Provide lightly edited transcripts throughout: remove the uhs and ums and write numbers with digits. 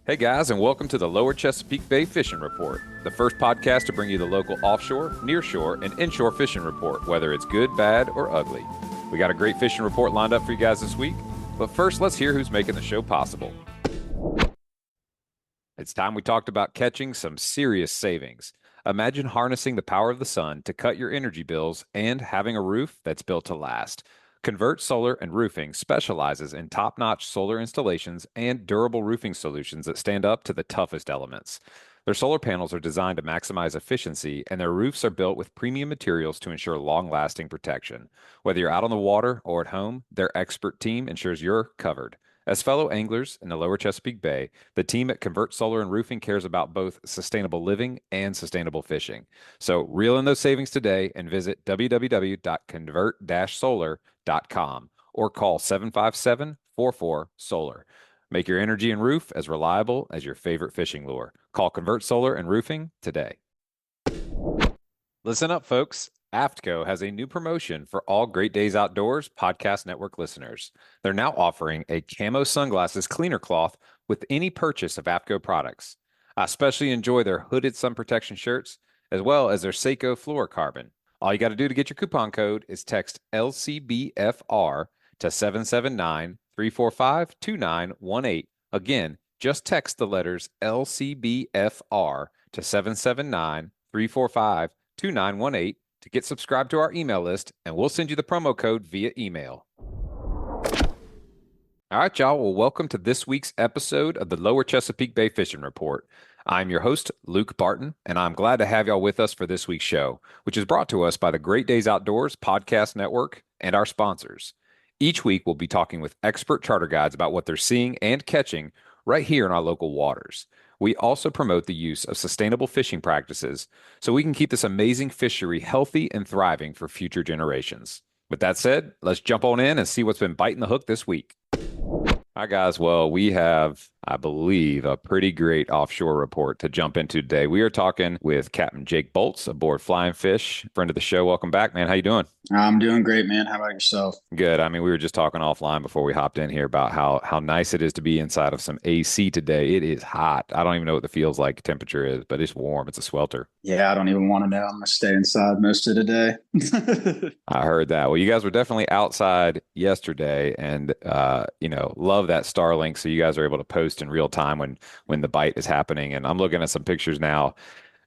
Hey guys, and welcome to the Lower Chesapeake Bay Fishing Report, the first podcast to bring you the local offshore, nearshore, and inshore fishing report, whether it's good, bad, or ugly. We got a great fishing report lined up for you guys this week, but first let's hear who's making the show possible. It's time we talked about catching some serious savings. Imagine harnessing the power of the sun to cut your energy bills and having a roof that's built to last. Convert Solar and Roofing specializes in top-notch solar installations and durable roofing solutions that stand up to the toughest elements. Their solar panels are designed to maximize efficiency, and their roofs are built with premium materials to ensure long-lasting protection. Whether you're out on the water or at home, their expert team ensures you're covered. As fellow anglers in the Lower Chesapeake Bay, the team at Convert Solar and Roofing cares about both sustainable living and sustainable fishing. So reel in those savings today and visit www.convert-solar.com or call 757-44-SOLAR. Make your energy and roof as reliable as your favorite fishing lure. Call Convert Solar and Roofing today. Listen up, folks. AFTCO has a new promotion for all Great Days Outdoors Podcast Network listeners. They're now offering a camo sunglasses cleaner cloth with any purchase of AFTCO products. I especially enjoy their hooded sun protection shirts, as well as their Seiko fluorocarbon. All you got to do to get your coupon code is text LCBFR to 779-345-2918. Again, just text the letters LCBFR to 779-345-2918 to get subscribed to our email list, and we'll send you the promo code via email. All right, y'all. Well, welcome to this week's episode of the Lower Chesapeake Bay Fishing Report. I'm your host, Luke Barton, and I'm glad to have y'all with us for this week's show, which is brought to us by the Great Days Outdoors Podcast Network and our sponsors. Each week, we'll be talking with expert charter guides about what they're seeing and catching right here in our local waters. We also promote the use of sustainable fishing practices so we can keep this amazing fishery healthy and thriving for future generations. With that said, let's jump on in and see what's been biting the hook this week. Hi, guys. Well, we have, I believe, a pretty great offshore report to jump into today. We are talking with Captain Jake Bolts aboard Flying Fish, friend of the show. Welcome back, man. How you doing? I'm doing great, man. How about yourself? Good. I mean, we were just talking offline before we hopped in here about how nice it is to be inside of some AC today. It is hot. I don't even know what the feels like temperature is, but it's warm. It's a swelter. Yeah, I don't even want to know. I'm going to stay inside most of the day. I heard that. Well, you guys were definitely outside yesterday and, love that Starlink. So you guys are able to post in real time when the bite is happening. And I'm looking at some pictures now.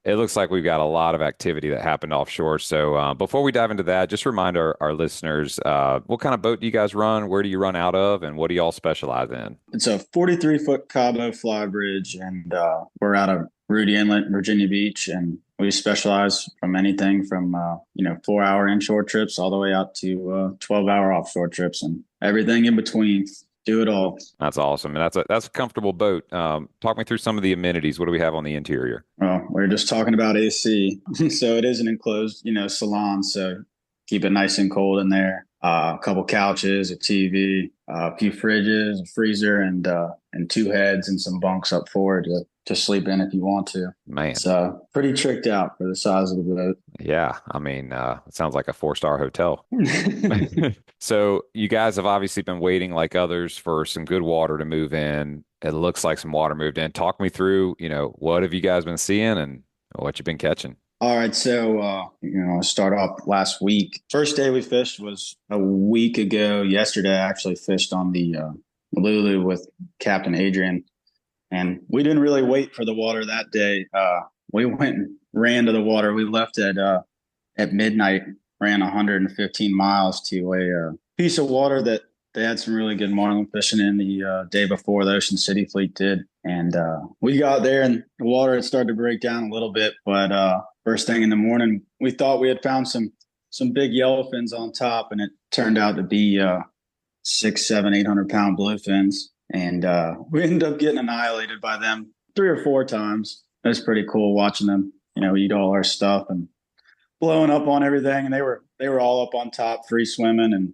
It looks like we've got a lot of activity that happened offshore. So before we dive into that, just remind our listeners, what kind of boat do you guys run? Where do you run out of? And what do y'all specialize in? It's a 43-foot Cabo fly bridge, and we're out of Rudy Inlet, Virginia Beach, and we specialize from anything from 4-hour inshore trips all the way out to 12-hour offshore trips and everything in between. Do it all. That's awesome. And that's a comfortable boat. Talk me through some of the amenities. What do we have on the interior? Well, we're just talking about AC. So it is an enclosed, salon. So keep it nice and cold in there. A couple couches, a TV, a few fridges, a freezer, and 2 heads and some bunks up forward to sleep in if you want to. Man. So pretty tricked out for the size of the boat. Yeah. I mean, it sounds like a 4-star hotel. So you guys have obviously been waiting like others for some good water to move in. It looks like some water moved in. Talk me through, what have you guys been seeing and what you've been catching? All right. So, I'll start off last week. First day we fished was a week ago. Yesterday, I actually fished on the Lulu with Captain Adrian. And we didn't really wait for the water that day. We went and ran to the water. We left at midnight, ran 115 miles to a piece of water that they had some really good marlin fishing in the day before the Ocean City fleet did. And we got there and the water had started to break down a little bit. But first thing in the morning, we thought we had found some big yellowfins on top. And it turned out to be 600, 700, 800-pound bluefins. And we ended up getting annihilated by them 3 or 4 times. It was pretty cool watching them, eat all our stuff and blowing up on everything. And they were all up on top, free swimming and,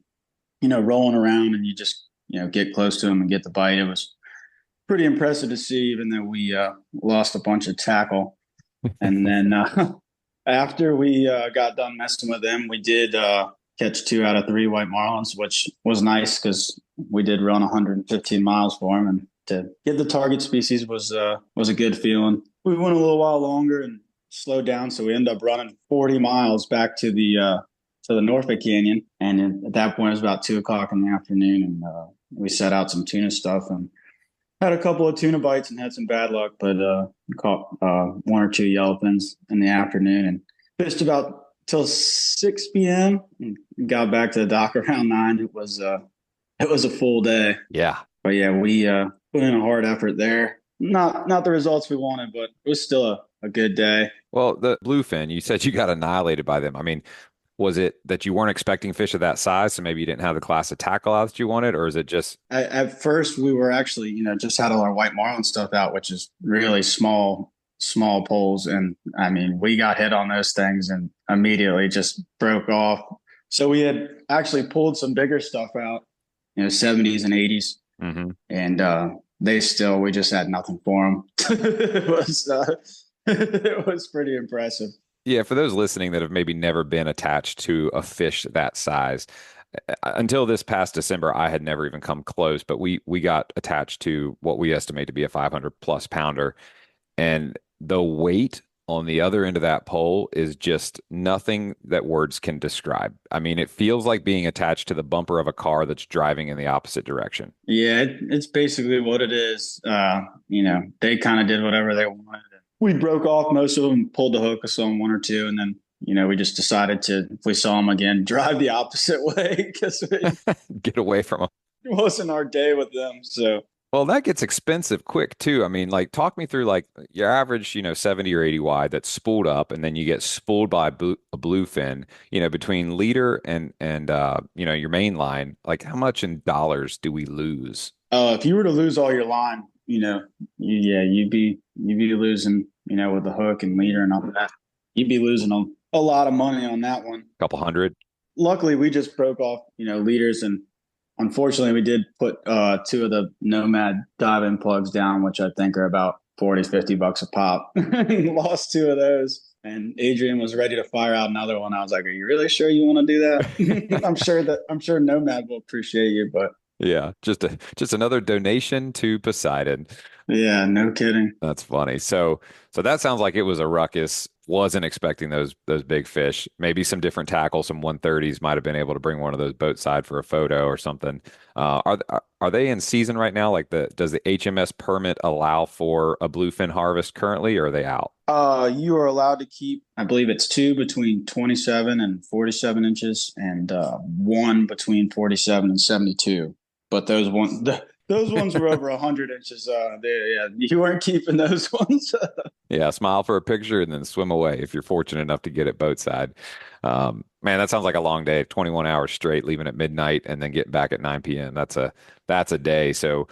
rolling around. And you just, get close to them and get the bite. It was pretty impressive to see, even though we lost a bunch of tackle. And then after we got done messing with them, we did catch 2 out of 3 white marlins, which was nice because we did run 115 miles for them. And to get the target species was a good feeling. We went a little while longer and slowed down, so we ended up running 40 miles back to the Norfolk Canyon. And at that point, it was about 2 o'clock in the afternoon, and we set out some tuna stuff and had a couple of tuna bites and had some bad luck, but caught one or two yellowfins in the afternoon and fished about till 6 p.m. and got back to the dock around 9. It was a full day. Yeah. But yeah, we put in a hard effort there. Not the results we wanted, but it was still a good day. Well, the bluefin, you said you got annihilated by them. I mean, was it that you weren't expecting fish of that size, so maybe you didn't have the class of tackle out that you wanted, or is it just At first, we were actually, just had all our white marlin stuff out, which is really small poles. And I mean, we got hit on those things and immediately just broke off. So we had actually pulled some bigger stuff out, 70s and 80s. mm-hmm. And we just had nothing for them. It was pretty impressive. Yeah, for those listening that have maybe never been attached to a fish that size, until this past December, I had never even come close, but we got attached to what we estimate to be a 500 plus pounder. And the weight on the other end of that pole is just nothing that words can describe. I mean, it feels like being attached to the bumper of a car that's driving in the opposite direction. Yeah, it's basically what it is. They kind of did whatever they wanted. We broke off most of them, pulled the hook of some one or two, and then we just decided to, if we saw them again, drive the opposite way because it Get away from them. wasn't our day with them. So Well, that gets expensive quick too. I mean, like talk me through like your average, 70 or 80 wide that's spooled up and then you get spooled by a bluefin, between leader and your main line, like how much in dollars do we lose? if you were to lose all your line, you'd be losing, with the hook and leader and all that. You'd be losing a lot of money on that one. Couple hundred. Luckily, we just broke off, leaders, and unfortunately, we did put two of the Nomad dive-in plugs down, which I think are about 40, $50 a pop. Lost two of those. And Adrian was ready to fire out another one. I was like, "Are you really sure you want to do that?" I'm sure Nomad will appreciate you, but Yeah, just another donation to Poseidon. yeah, no kidding. That's funny. So that sounds like it was a ruckus. Wasn't expecting those big fish. Maybe some different tackles, some 130s might have been able to bring one of those boat side for a photo or something. Are they in season right now? Like does the HMS permit allow for a bluefin harvest currently, or are they out? You are allowed to keep, I believe it's two between 27 and 47 inches, and one between 47 and 72. But those ones were over 100 inches. You weren't keeping those ones. Yeah, smile for a picture and then swim away if you're fortunate enough to get it boat side. Man, that sounds like a long day, 21 hours straight, leaving at midnight and then getting back at 9 p.m. That's a day. So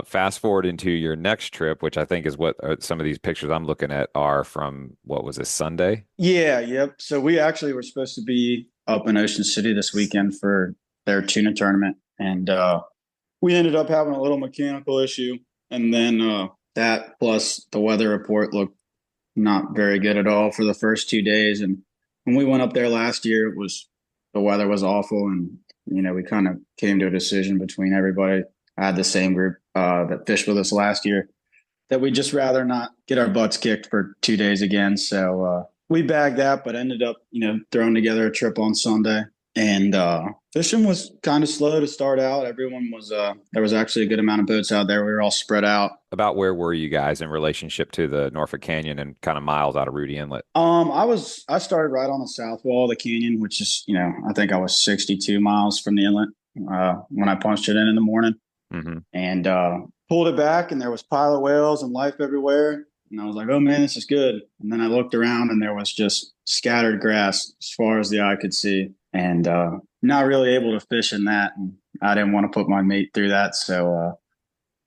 fast forward into your next trip, which I think is what some of these pictures I'm looking at are from, what was this, Sunday? Yeah, yep. So we actually were supposed to be up in Ocean City this weekend for their tuna tournament. And we ended up having a little mechanical issue. And then that plus the weather report looked not very good at all for the first 2 days. And when we went up there last year, the weather was awful. And, we kind of came to a decision between everybody. I had the same group that fished with us last year that we'd just rather not get our butts kicked for 2 days again. So we bagged that, but ended up, throwing together a trip on Sunday. And fishing was kind of slow to start out. Everyone was there was actually a good amount of boats out there. We were all spread out. About where were you guys in relationship to the Norfolk Canyon and kind of miles out of Rudy Inlet? I started right on the south wall of the canyon, which is, I think I was 62 miles from the inlet when I punched it in the morning. Mm-hmm. And pulled it back, and there was pile of whales and life everywhere. And I was like, "Oh man, this is good." And then I looked around, and there was just scattered grass as far as the eye could see. And not really able to fish in that. And I didn't want to put my mate through that. So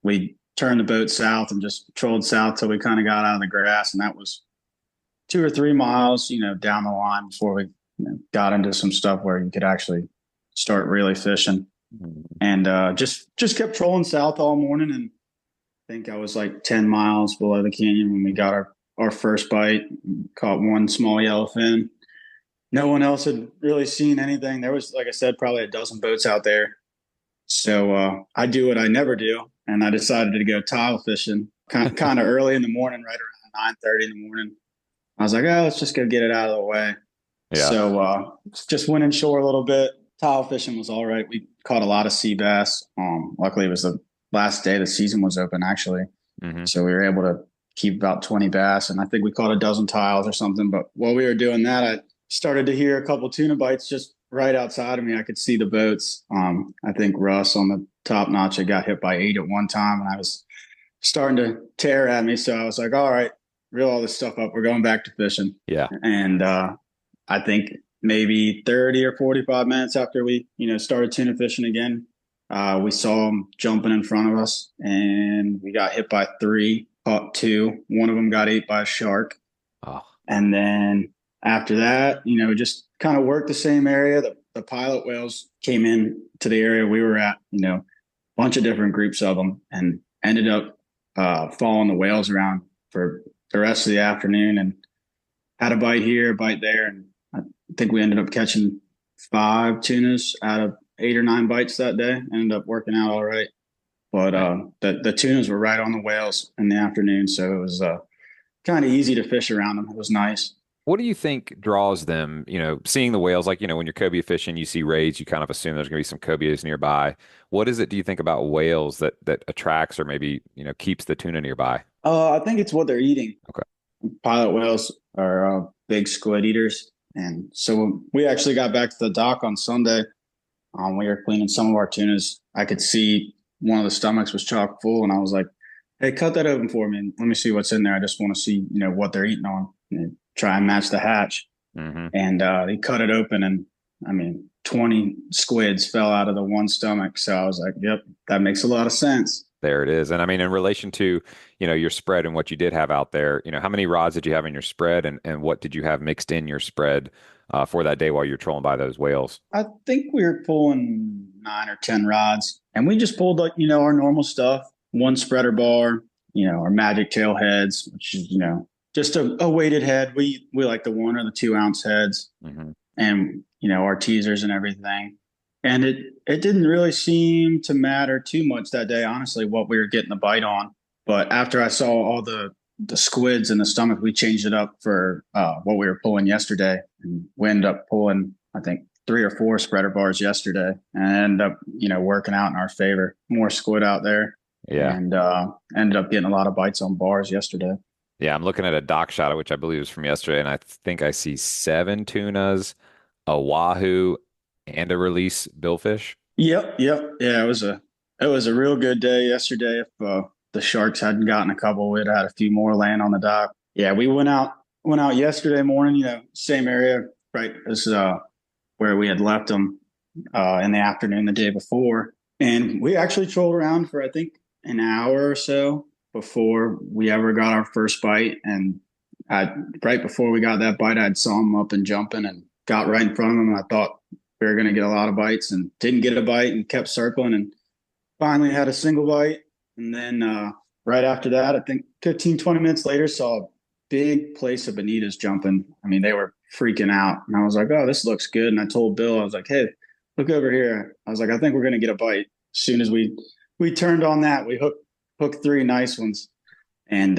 we turned the boat south and just trolled south till we kind of got out of the grass. And that was 2 or 3 miles, down the line before we got into some stuff where you could actually start really fishing. And just kept trolling south all morning. And I think I was like 10 miles below the canyon when we got our first bite. Caught one small yellowfin. No one else had really seen anything. There was, like I said, probably a dozen boats out there. So I do what I never do, and I decided to go tile fishing kind of early in the morning, right around 9:30 in the morning. I was like, oh, let's just go get it out of the way. Yeah. So just went inshore a little bit. Tile fishing was all right. We caught a lot of sea bass. Luckily, it was the last day the season was open, actually. Hmm. So we were able to keep about 20 bass, and I think we caught a dozen tiles or something. But while we were doing that, I started to hear a couple tuna bites just right outside of me. I could see the boats. I think Russ on the top notch had got hit by 8 at one time, and I was starting to tear at me. So I was like, all right, reel all this stuff up. We're going back to fishing. Yeah. And I think maybe 30 or 45 minutes after we, started tuna fishing again, we saw them jumping in front of us, and we got hit by 3, caught 2. One of them got ate by a shark. Oh, And then after that, just kind of worked the same area. The pilot whales came in to the area we were at, a bunch of different groups of them, and ended up following the whales around for the rest of the afternoon, and had a bite here, a bite there. And I think we ended up catching 5 tunas out of 8 or 9 bites that day. Ended up working out all right. But the tunas were right on the whales in the afternoon. So it was kind of easy to fish around them. It was nice. what do you think draws them? Seeing the whales, like, when you're cobia fishing, you see rays, you kind of assume there's going to be some cobias nearby. What is it, do you think about whales that attracts or maybe, keeps the tuna nearby? I think it's what they're eating. Okay. Pilot whales are big squid eaters. And so we actually got back to the dock on Sunday. We were cleaning some of our tunas. I could see one of the stomachs was chock full, and I was like, hey, cut that open for me and let me see what's in there. I just want to see, what they're eating on, and try and match the hatch. Hmm. And he cut it open, and 20 squids fell out of the one stomach. So I was like, yep, that makes a lot of sense. There it is. And I mean, in relation to, your spread and what you did have out there, how many rods did you have in your spread, and what did you have mixed in your spread for that day while you're trolling by those whales? I think we were pulling 9 or 10 rods, and we just pulled like, our normal stuff, one spreader bar, our magic tail heads, which is, just a weighted head. We like the 1 or the 2 ounce heads, Hmm. and, our teasers and everything. And it didn't really seem to matter too much that day, honestly, what we were getting the bite on. But after I saw all the squids in the stomach, we changed it up for what we were pulling yesterday. And we ended up pulling, I think, 3 or 4 spreader bars yesterday, and ended up, working out in our favor. More squid out there. Yeah. And ended up getting a lot of bites on bars yesterday. Yeah. I'm looking at a dock shot, which I believe is from yesterday, and I think I see 7 tunas, a wahoo, and a release billfish. Yep, yep. Yeah, it was a real good day yesterday. If the Sharks hadn't gotten a couple, we'd had a few more laying on the dock. Yeah, we went out yesterday morning. Same area, right as where we had left them in the afternoon the day before, and we actually trolled around for I think an hour or so before we ever got our first bite. And right before we got that bite, I saw them up and jumping and got right in front of them. And I thought we were going to get a lot of bites, and didn't get a bite, and kept circling, and finally had a single bite. And then right after that, I think 15, 20 minutes later, saw a big place of bonitas jumping. They were freaking out. And I was like, oh, this looks good. And I told Bill, I was like, hey, look over here. I was like, I think we're going to get a bite. As soon as we turned on that, we hooked 3 nice ones, and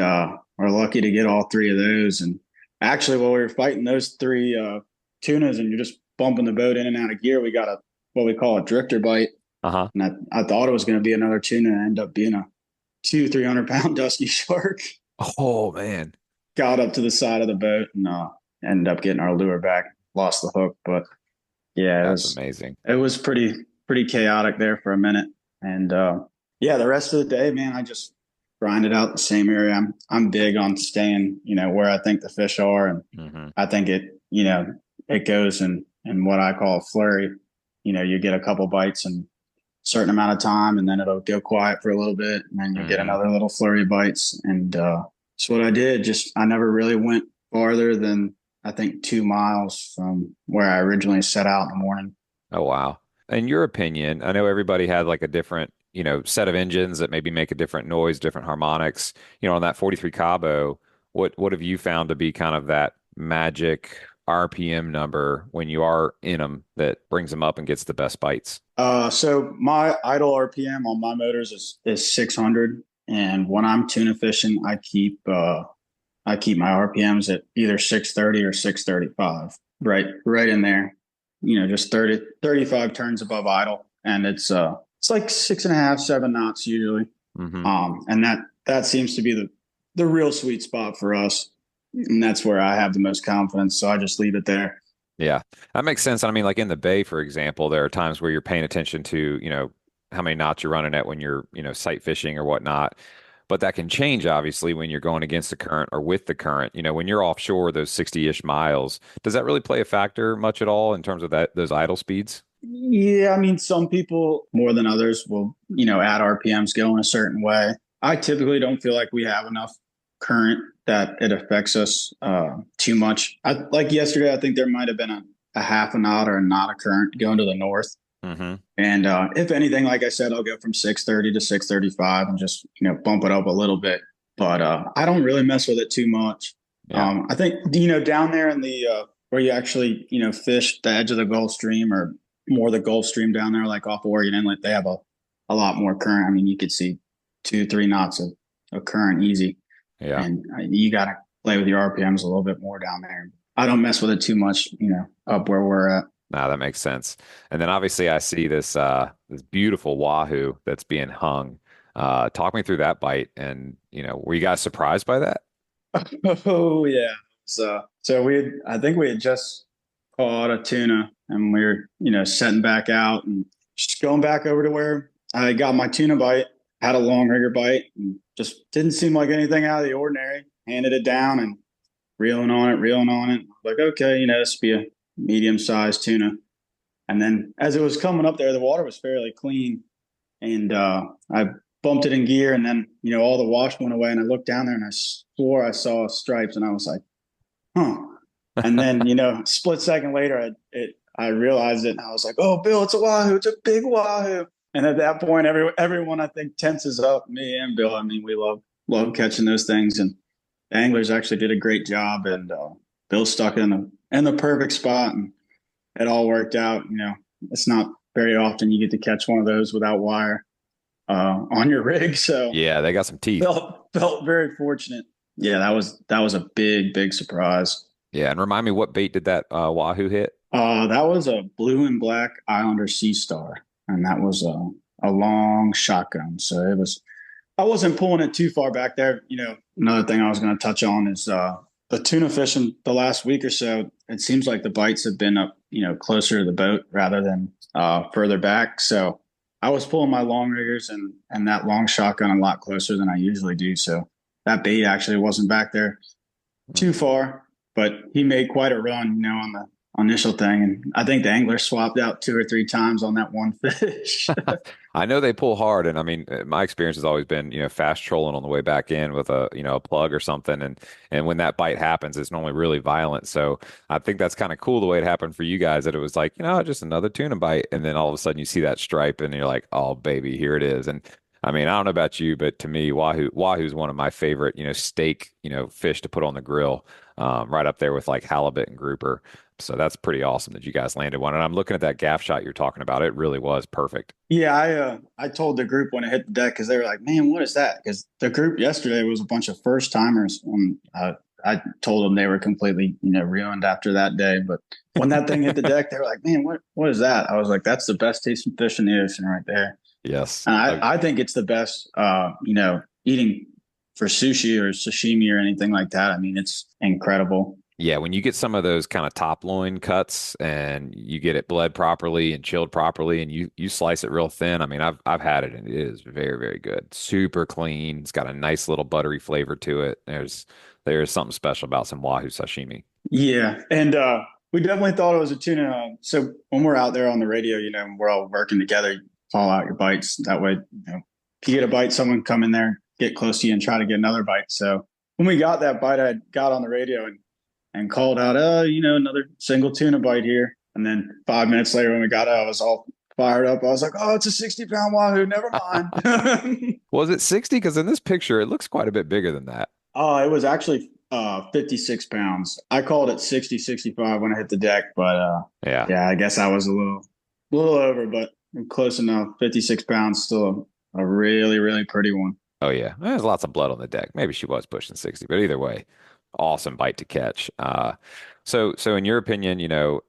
we're lucky to get all 3 of those. And actually, while we were fighting those 3 tunas, and you're just bumping the boat in and out of gear, we got what we call a drifter bite. Uh-huh. And I thought it was going to be another tuna, and ended up being a 200-300 pound dusky shark. Oh man. Got up to the side of the boat, and ended up getting our lure back. Lost the hook, but yeah, That's amazing. it was pretty chaotic there for a minute. And yeah, the rest of the day, man, I just grinded out the same area. I'm big on staying, where I think the fish are, and Hmm. I think it goes in what I call a flurry. You get a couple bites in a certain amount of time, and then it'll go quiet for a little bit, and then you get Hmm. another little flurry of bites. And that's what I did. Just I never really went farther than I think 2 miles from where I originally set out in the morning. Oh wow. In your opinion, I know everybody had like a different, set of engines that maybe make a different noise, different harmonics. On that 43 Cabo, what have you found to be kind of that magic RPM number when you are in them that brings them up and gets the best bites? So my idle RPM on my motors is 600, and when I'm tuna fishing, I keep my RPMs at either 630 or 635, right in there. Just 35 turns above idle, and it's like 6.5, 7 knots usually. Hmm. And that seems to be the real sweet spot for us, and that's where I have the most confidence. So I just leave it there. Yeah, that makes sense. I mean, like in the bay, for example, there are times where you're paying attention to, how many knots you're running at when you're, sight fishing or whatnot. But that can change, obviously, when you're going against the current or with the current. When you're offshore, those 60-ish miles, does that really play a factor much at all in terms of those idle speeds? Yeah, I mean, some people more than others will, add RPMs going a certain way. I typically don't feel like we have enough current that it affects us too much. Like yesterday, I think there might have been a half a knot or a knot of current going to the north. Hmm. And if anything, like I said, I'll go from 630 to 635 and just, bump it up a little bit. But I don't really mess with it too much. Yeah. I think, down there in the where you actually, fish the edge of the Gulf Stream or more the Gulf Stream down there, like off Oregon Inlet, they have a lot more current. I mean, you could see 2, 3 knots of current easy. Yeah. And you got to play with your RPMs a little bit more down there. I don't mess with it too much, up where we're at. Nah, that makes sense. And then obviously I see this beautiful wahoo that's being hung. Talk me through that bite, and were you guys surprised by that? Oh yeah. So I think we had just caught a tuna, and we were, setting back out and just going back over to where I got my tuna bite, had a long rigger bite, and just didn't seem like anything out of the ordinary. Handed it down and reeling on it, reeling on it. Like, okay, this would be a medium-sized tuna. And then as it was coming up there, the water was fairly clean. And I bumped it in gear, and then, all the wash went away. And I looked down there and I swore I saw stripes, and I was like, huh. And then, split second later, I realized it, and I was like, oh, Bill, it's a wahoo. It's a big wahoo. And at that point, everyone, I think, tenses up, me and Bill. I mean, we love catching those things. And the anglers actually did a great job, and Bill stuck it in the perfect spot, and it all worked out. It's not very often you get to catch one of those without wire on your rig, so Yeah, they got some teeth. felt very fortunate. Yeah, that was a big surprise. Yeah, and remind me, what bait did that wahoo hit? That was a blue and black Islander Sea Star, and that was a long shotgun. So it was. I wasn't pulling it too far back there. Another thing I was going to touch on is the tuna fishing the last week or so. It seems like the bites have been up, closer to the boat rather than further back. So I was pulling my long riggers and that long shotgun a lot closer than I usually do. So that bait actually wasn't back there too far, but he made quite a run, on the initial thing. And I think the angler swapped out 2 or 3 times on that one fish. I know they pull hard, and I mean, my experience has always been, fast trolling on the way back in with a plug or something, and when that bite happens, it's normally really violent. So I think that's kind of cool the way it happened for you guys, that it was like, just another tuna bite, and then all of a sudden you see that stripe, and you're like, oh baby, here it is. And I mean, I don't know about you, but to me, wahoo is one of my favorite, steak, fish to put on the grill, right up there with like halibut and grouper. So that's pretty awesome that you guys landed one. And I'm looking at that gaff shot you're talking about. It really was perfect. Yeah, I told the group when it hit the deck, because they were like, "Man, what is that?" Because the group yesterday was a bunch of first timers. I told them they were completely, ruined after that day. But when that thing hit the deck, they were like, "Man, what is that?" I was like, "That's the best tasting fish in the ocean right there." Yes. And I think it's the best, eating for sushi or sashimi or anything like that. I mean, it's incredible. Yeah, when you get some of those kind of top loin cuts and you get it bled properly and chilled properly, and you slice it real thin. I mean, I've had it, and it is very, very good. Super clean. It's got a nice little buttery flavor to it. There's something special about some wahoo sashimi. Yeah, and we definitely thought it was a tuna. So when we're out there on the radio, we're all working together. You call out your bites. That way, if you get a bite, someone come in there, get close to you, and try to get another bite. So when we got that bite, I got on the radio and called out, another single tuna bite here. And then 5 minutes later, when we got out, I was all fired up. I was like, oh, it's a 60-pound wahoo. Never mind. Was it 60? Because in this picture, it looks quite a bit bigger than that. Oh, it was actually 56 pounds. I called it 60, 65 when I hit the deck, but Yeah. yeah, I guess I was a little over, but close enough. 56 pounds, still a really, really pretty one. Oh yeah, there's lots of blood on the deck. Maybe she was pushing 60, but either way, awesome bite to catch. So in your opinion,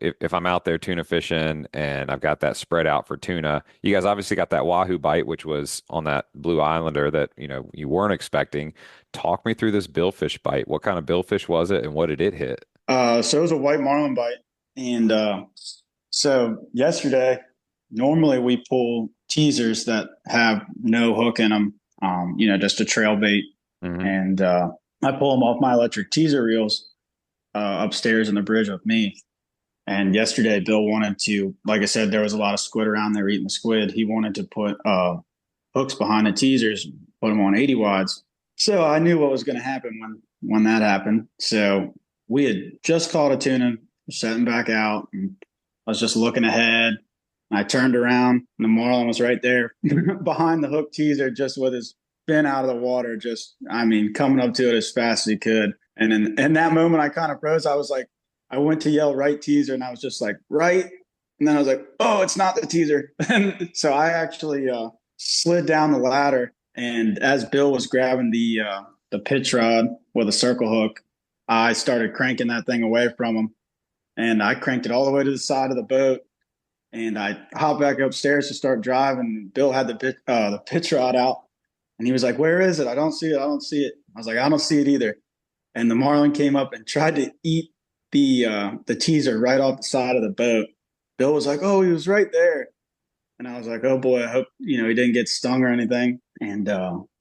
if I'm out there tuna fishing and I've got that spread out for tuna, you guys obviously got that wahoo bite, which was on that Blue Islander that, you weren't expecting. Talk me through this billfish bite. What kind of billfish was it and what did it hit? So it was a white marlin bite. And so yesterday, normally we pull teasers that have no hook in them, just a trail bait. Hmm. And I pull them off my electric teaser reels upstairs in the bridge with me. And yesterday, Bill wanted to, like I said, there was a lot of squid around there eating the squid. He wanted to put hooks behind the teasers, put them on 80 wads. So I knew what was going to happen when that happened. So we had just caught a tuna, setting back out, and I was just looking ahead. I turned around, and the marlin was right there behind the hook teaser, just with his fin out of the water, coming up to it as fast as he could. And in that moment, I kind of froze. I was like, I went to yell right teaser, and I was just like, right. And then I was like, oh, it's not the teaser. And so I actually slid down the ladder. And as Bill was grabbing the pitch rod with a circle hook, I started cranking that thing away from him. And I cranked it all the way to the side of the boat. And I hopped back upstairs to start driving. Bill had the pitch rod out. And he was like, where is it? I don't see it. I don't see it. I was like, I don't see it either. And the marlin came up and tried to eat the teaser right off the side of the boat. Bill was like, "Oh, he was right there," and I was like, "Oh boy, I hope he didn't get stung or anything." And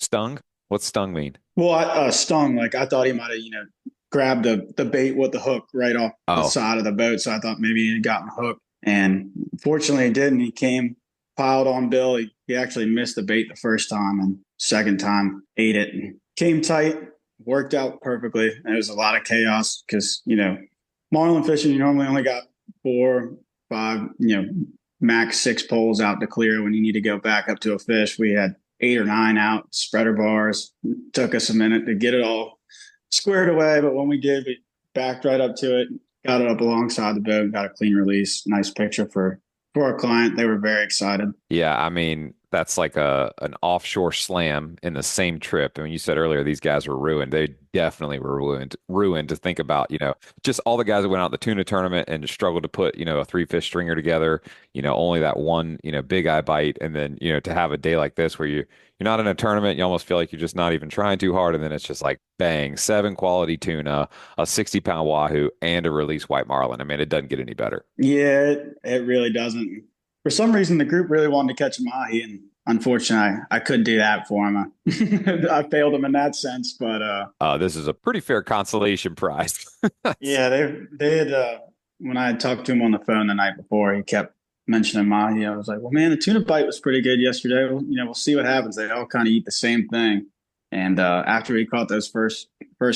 Stung? What's stung mean? well, I stung. Like I thought he might have grabbed the bait with the hook right off the Oh, side of the boat. So I thought maybe he had gotten hooked, and fortunately he didn't. He came piled on Bill. He actually missed the bait the first time, and second time ate it and came tight. Worked out perfectly. And it was a lot of chaos because marlin fishing, you normally only got 4, 5, max 6 poles out to clear when you need to go back up to a fish. We had 8 or 9 out, spreader bars. It took us a minute to get it all squared away, but when we did, we backed right up to it, got it up alongside the boat, got a clean release. Nice picture for our client. They were very excited. yeah, I mean, that's like an offshore slam in the same trip. And when you said earlier these guys were ruined, they definitely were ruined to think about, just all the guys that went out the tuna tournament and struggled to put, a 3 fish stringer together, only that one, big eye bite. And then, to have a day like this where you're not in a tournament, you almost feel like you're just not even trying too hard. And then it's just like bang, 7 quality tuna, a 60-pound wahoo, and a release white marlin. I mean, it doesn't get any better. Yeah, it really doesn't. For some reason, the group really wanted to catch a mahi, and unfortunately, I couldn't do that for him. I failed him in that sense, but This is a pretty fair consolation prize. yeah, they had when I had talked to him on the phone the night before, he kept mentioning mahi. I was like, well, man, the tuna bite was pretty good yesterday. We'll see what happens. They all kind of eat the same thing. And after he caught those first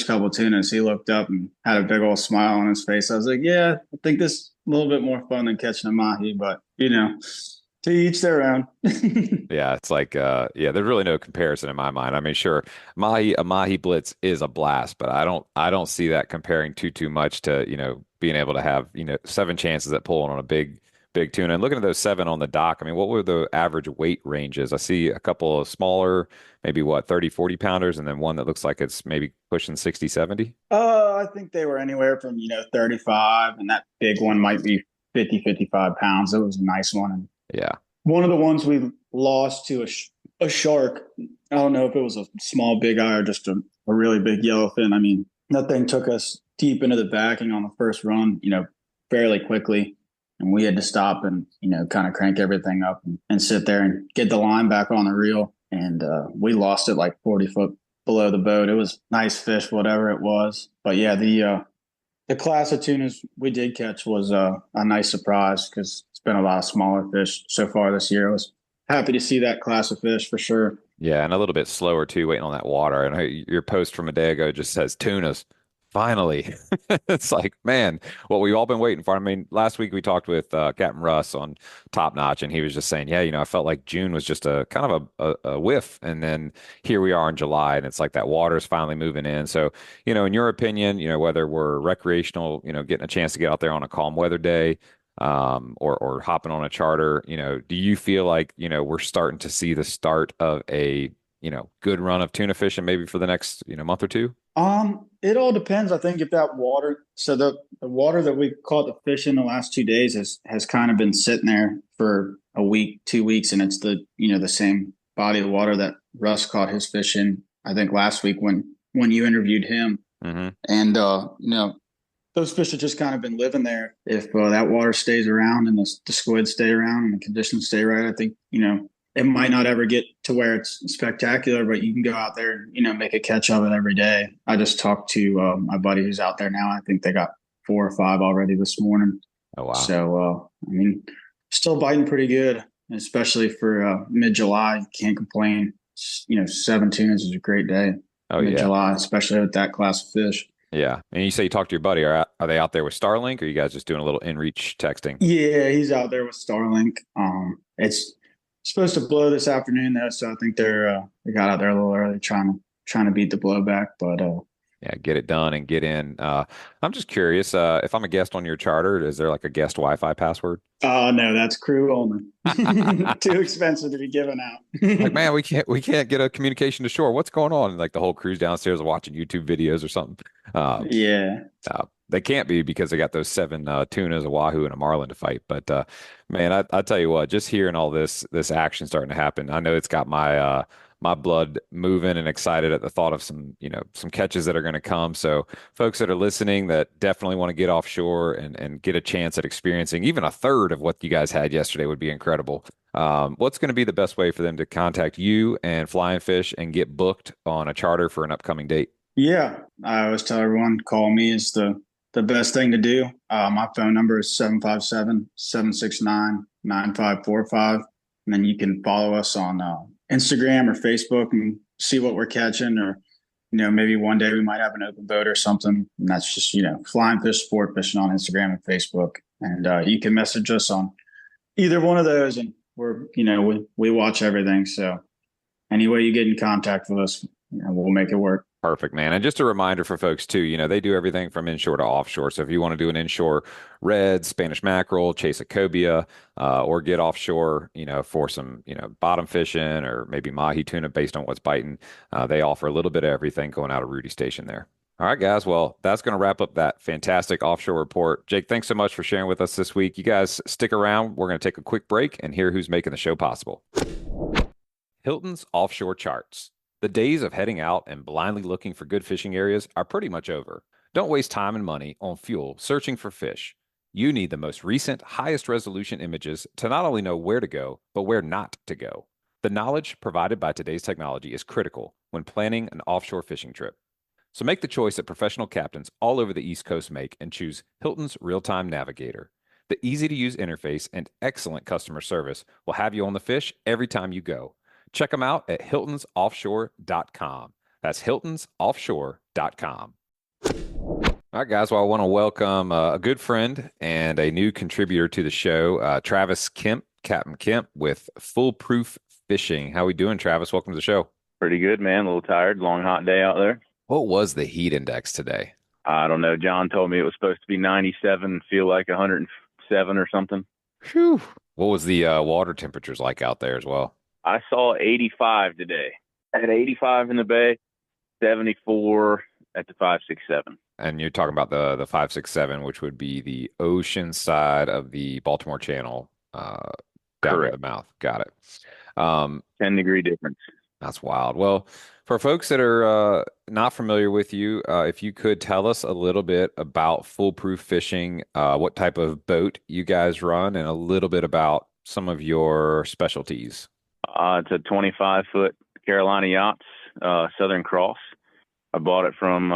couple of tunas, he looked up and had a big old smile on his face. I was like, yeah, I think this is a little bit more fun than catching a mahi, but to each their own. Yeah, it's like yeah, there's really no comparison in my mind. I mean, sure, a Mahi Blitz is a blast, but I don't see that comparing too much to, being able to have, 7 chances at pulling on a big tuna. And looking at those 7 on the dock, I mean, what were the average weight ranges? I see a couple of smaller, maybe what, 30, 40 pounders, and then one that looks like it's maybe pushing 60, 70. I think they were anywhere from 35, and that big one might be 50, 55 pounds. It was a nice one. And Yeah. one of the ones we lost to a shark. I don't know if it was a small big eye or just a really big yellowfin. I mean, that thing took us deep into the backing on the first run, fairly quickly. And we had to stop and, kind of crank everything up and sit there and get the line back on the reel. And we lost it like 40 foot below the boat. It was nice fish, whatever it was. But yeah, the class of tunas we did catch was a nice surprise because it's been a lot of smaller fish so far this year. I was happy to see that class of fish for sure. Yeah, and a little bit slower too, waiting on that water. And your post from a day ago just says tunas. Finally. It's like, man, what we've all been waiting for. I mean, last week we talked with Captain Russ on Top Notch, and he was just saying, yeah, I felt like June was just a kind of a whiff. And then here we are in July, and it's like that water's finally moving in. So, in your opinion, whether we're recreational, getting a chance to get out there on a calm weather day, or hopping on a charter, do you feel like, we're starting to see the start of a, good run of tuna fishing maybe for the next, month or two? It all depends. I think if that water, so the water that we caught the fish in the last 2 days has kind of been sitting there for a week, 2 weeks, and it's the same body of water that Russ caught his fish in, I think last week when you interviewed him. Mm-hmm. And those fish have just kind of been living there. If that water stays around and the squid stay around and the conditions stay right, I think, it might not ever get to where it's spectacular, but you can go out there and, make a catch of it every day. I just talked to my buddy who's out there now. I think they got 4 or 5 already this morning. Oh, wow. So, I mean, still biting pretty good, especially for mid-July. Can't complain. 7 tunas is a great day. Oh, yeah. Mid-July, especially with that class of fish. Yeah. And you say you talked to your buddy. Are they out there with Starlink, or are you guys just doing a little in-reach texting? Yeah, he's out there with Starlink. It's supposed to blow this afternoon though, so I think they got out there a little early trying to beat the blowback. But Yeah, get it done and get in. I'm just curious, if I'm a guest on your charter, is there like a guest Wi-Fi password? oh no, that's crew only. Too expensive to be given Like, out. man, we can't get a communication to shore. What's going on? And like the whole crew's downstairs watching YouTube videos or something. Uh, Yeah. they can't be because they got those 7 tunas, a wahoo, and a marlin to fight. But man, I tell you what, just hearing all this action starting to happen, I know it's got my blood moving and excited at the thought of some catches that are going to come. So folks that are listening that definitely want to get offshore and get a chance at experiencing even a third of what you guys had yesterday would be incredible. What's going to be the best way for them to contact you and Fly and Fish and get booked on a charter for an upcoming date? Yeah. I always tell everyone call me is the best thing to do. My phone number is 757-769-9545. And then you can follow us on Instagram or Facebook and see what we're catching, or maybe one day we might have an open boat or something. And that's just flying fish sport fishing on Instagram and Facebook. And you can message us on either one of those, and we watch everything. So any way you get in contact with us, we'll make it work. Perfect, man. And just a reminder for folks too, they do everything from inshore to offshore. So if you want to do an inshore red, Spanish mackerel, chase a cobia, or get offshore, for some, bottom fishing or maybe mahi tuna based on what's biting, they offer a little bit of everything going out of Rudy Station there. All right, guys. Well, that's going to wrap up that fantastic offshore report. Jake, thanks so much for sharing with us this week. You guys stick around. We're going to take a quick break and hear who's making the show possible. Hilton's Offshore Charts. The days of heading out and blindly looking for good fishing areas are pretty much over. Don't waste time and money on fuel searching for fish. You need the most recent, highest resolution images to not only know where to go, but where not to go. The knowledge provided by today's technology is critical when planning an offshore fishing trip. So make the choice that professional captains all over the East Coast make and choose Hilton's Real-Time Navigator. The easy-to-use interface and excellent customer service will have you on the fish every time you go. Check them out at hiltonsoffshore.com. That's hiltonsoffshore.com. All right, guys. Well, I want to welcome a good friend and a new contributor to the show, Travis Kemp, Captain Kemp with Foolproof Fishing. How we doing, Travis? Welcome to the show. Pretty good, man. A little tired. Long, hot day out there. What was the heat index today? I don't know. John told me it was supposed to be 97, feel like 107 or something. Whew. What was the water temperatures like out there as well? I saw 85 today. I had 85 in the bay, 74 at the 567. And you're talking about the 567, which would be the ocean side of the Baltimore Channel, down to the mouth. Got it. 10-degree difference. That's wild. Well, for folks that are not familiar with you, if you could tell us a little bit about Foolproof Fishing, what type of boat you guys run, and a little bit about some of your specialties. It's a 25-foot Carolina Yachts, Southern Cross. I bought it from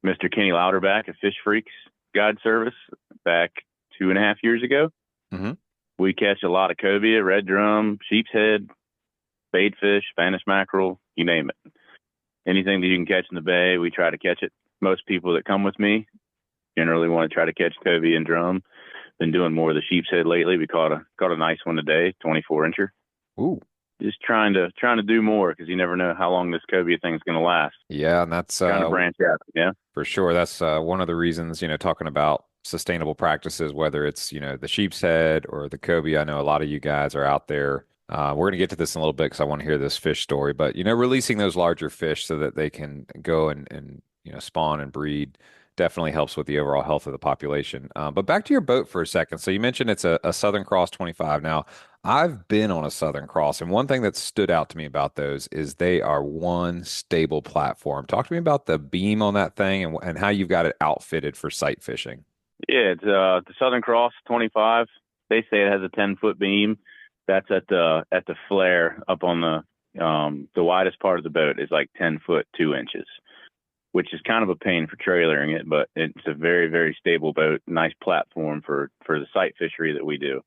Mr. Kenny Louderback at Fish Freaks Guide Service back 2.5 years ago. Mm-hmm. We catch a lot of cobia, red drum, sheep's head, spadefish, Spanish mackerel, you name it. Anything that you can catch in the bay, we try to catch it. most people that come with me generally want to try to catch cobia and drum. Been doing more of the sheep's head lately. We caught a nice one today, 24 incher. Ooh. Just trying to do more because you never know how long this cobia thing is going to last. Yeah, and that's Trying to branch out. Yeah. for sure. That's one of the reasons, talking about sustainable practices, whether it's, the sheep's head or the cobia. I know a lot of you guys are out there. We're going to get to this in a little bit because I want to hear this fish story, but, releasing those larger fish so that they can go and spawn and breed definitely helps with the overall health of the population. But back to your boat for a second. So you mentioned it's a Southern Cross 25. Now, I've been on a Southern Cross, and one thing that stood out to me about those is they are one stable platform. Talk to me about the beam on that thing and how you've got it outfitted for sight fishing. Yeah, it's the Southern Cross 25. They say it has a 10-foot beam. That's at the flare up on the widest part of the boat is like 10 foot 2 inches, which is kind of a pain for trailering it, but it's a very, very stable boat, nice platform for the sight fishery that we do.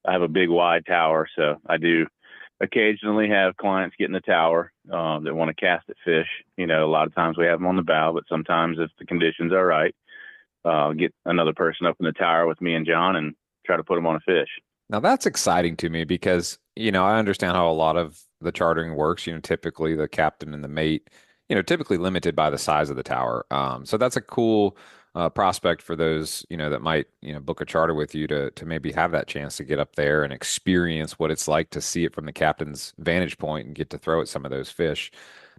I have a big wide tower, so I do occasionally have clients get in the tower that want to cast at fish. A lot of times we have them on the bow, but sometimes if the conditions are right, get another person up in the tower with me and John and try to put them on a fish. Now that's exciting to me because, I understand how a lot of the chartering works. Typically the captain and the mate, typically limited by the size of the tower. So that's a cool prospect for those, that might, book a charter with you to maybe have that chance to get up there and experience what it's like to see it from the captain's vantage point and get to throw at some of those fish.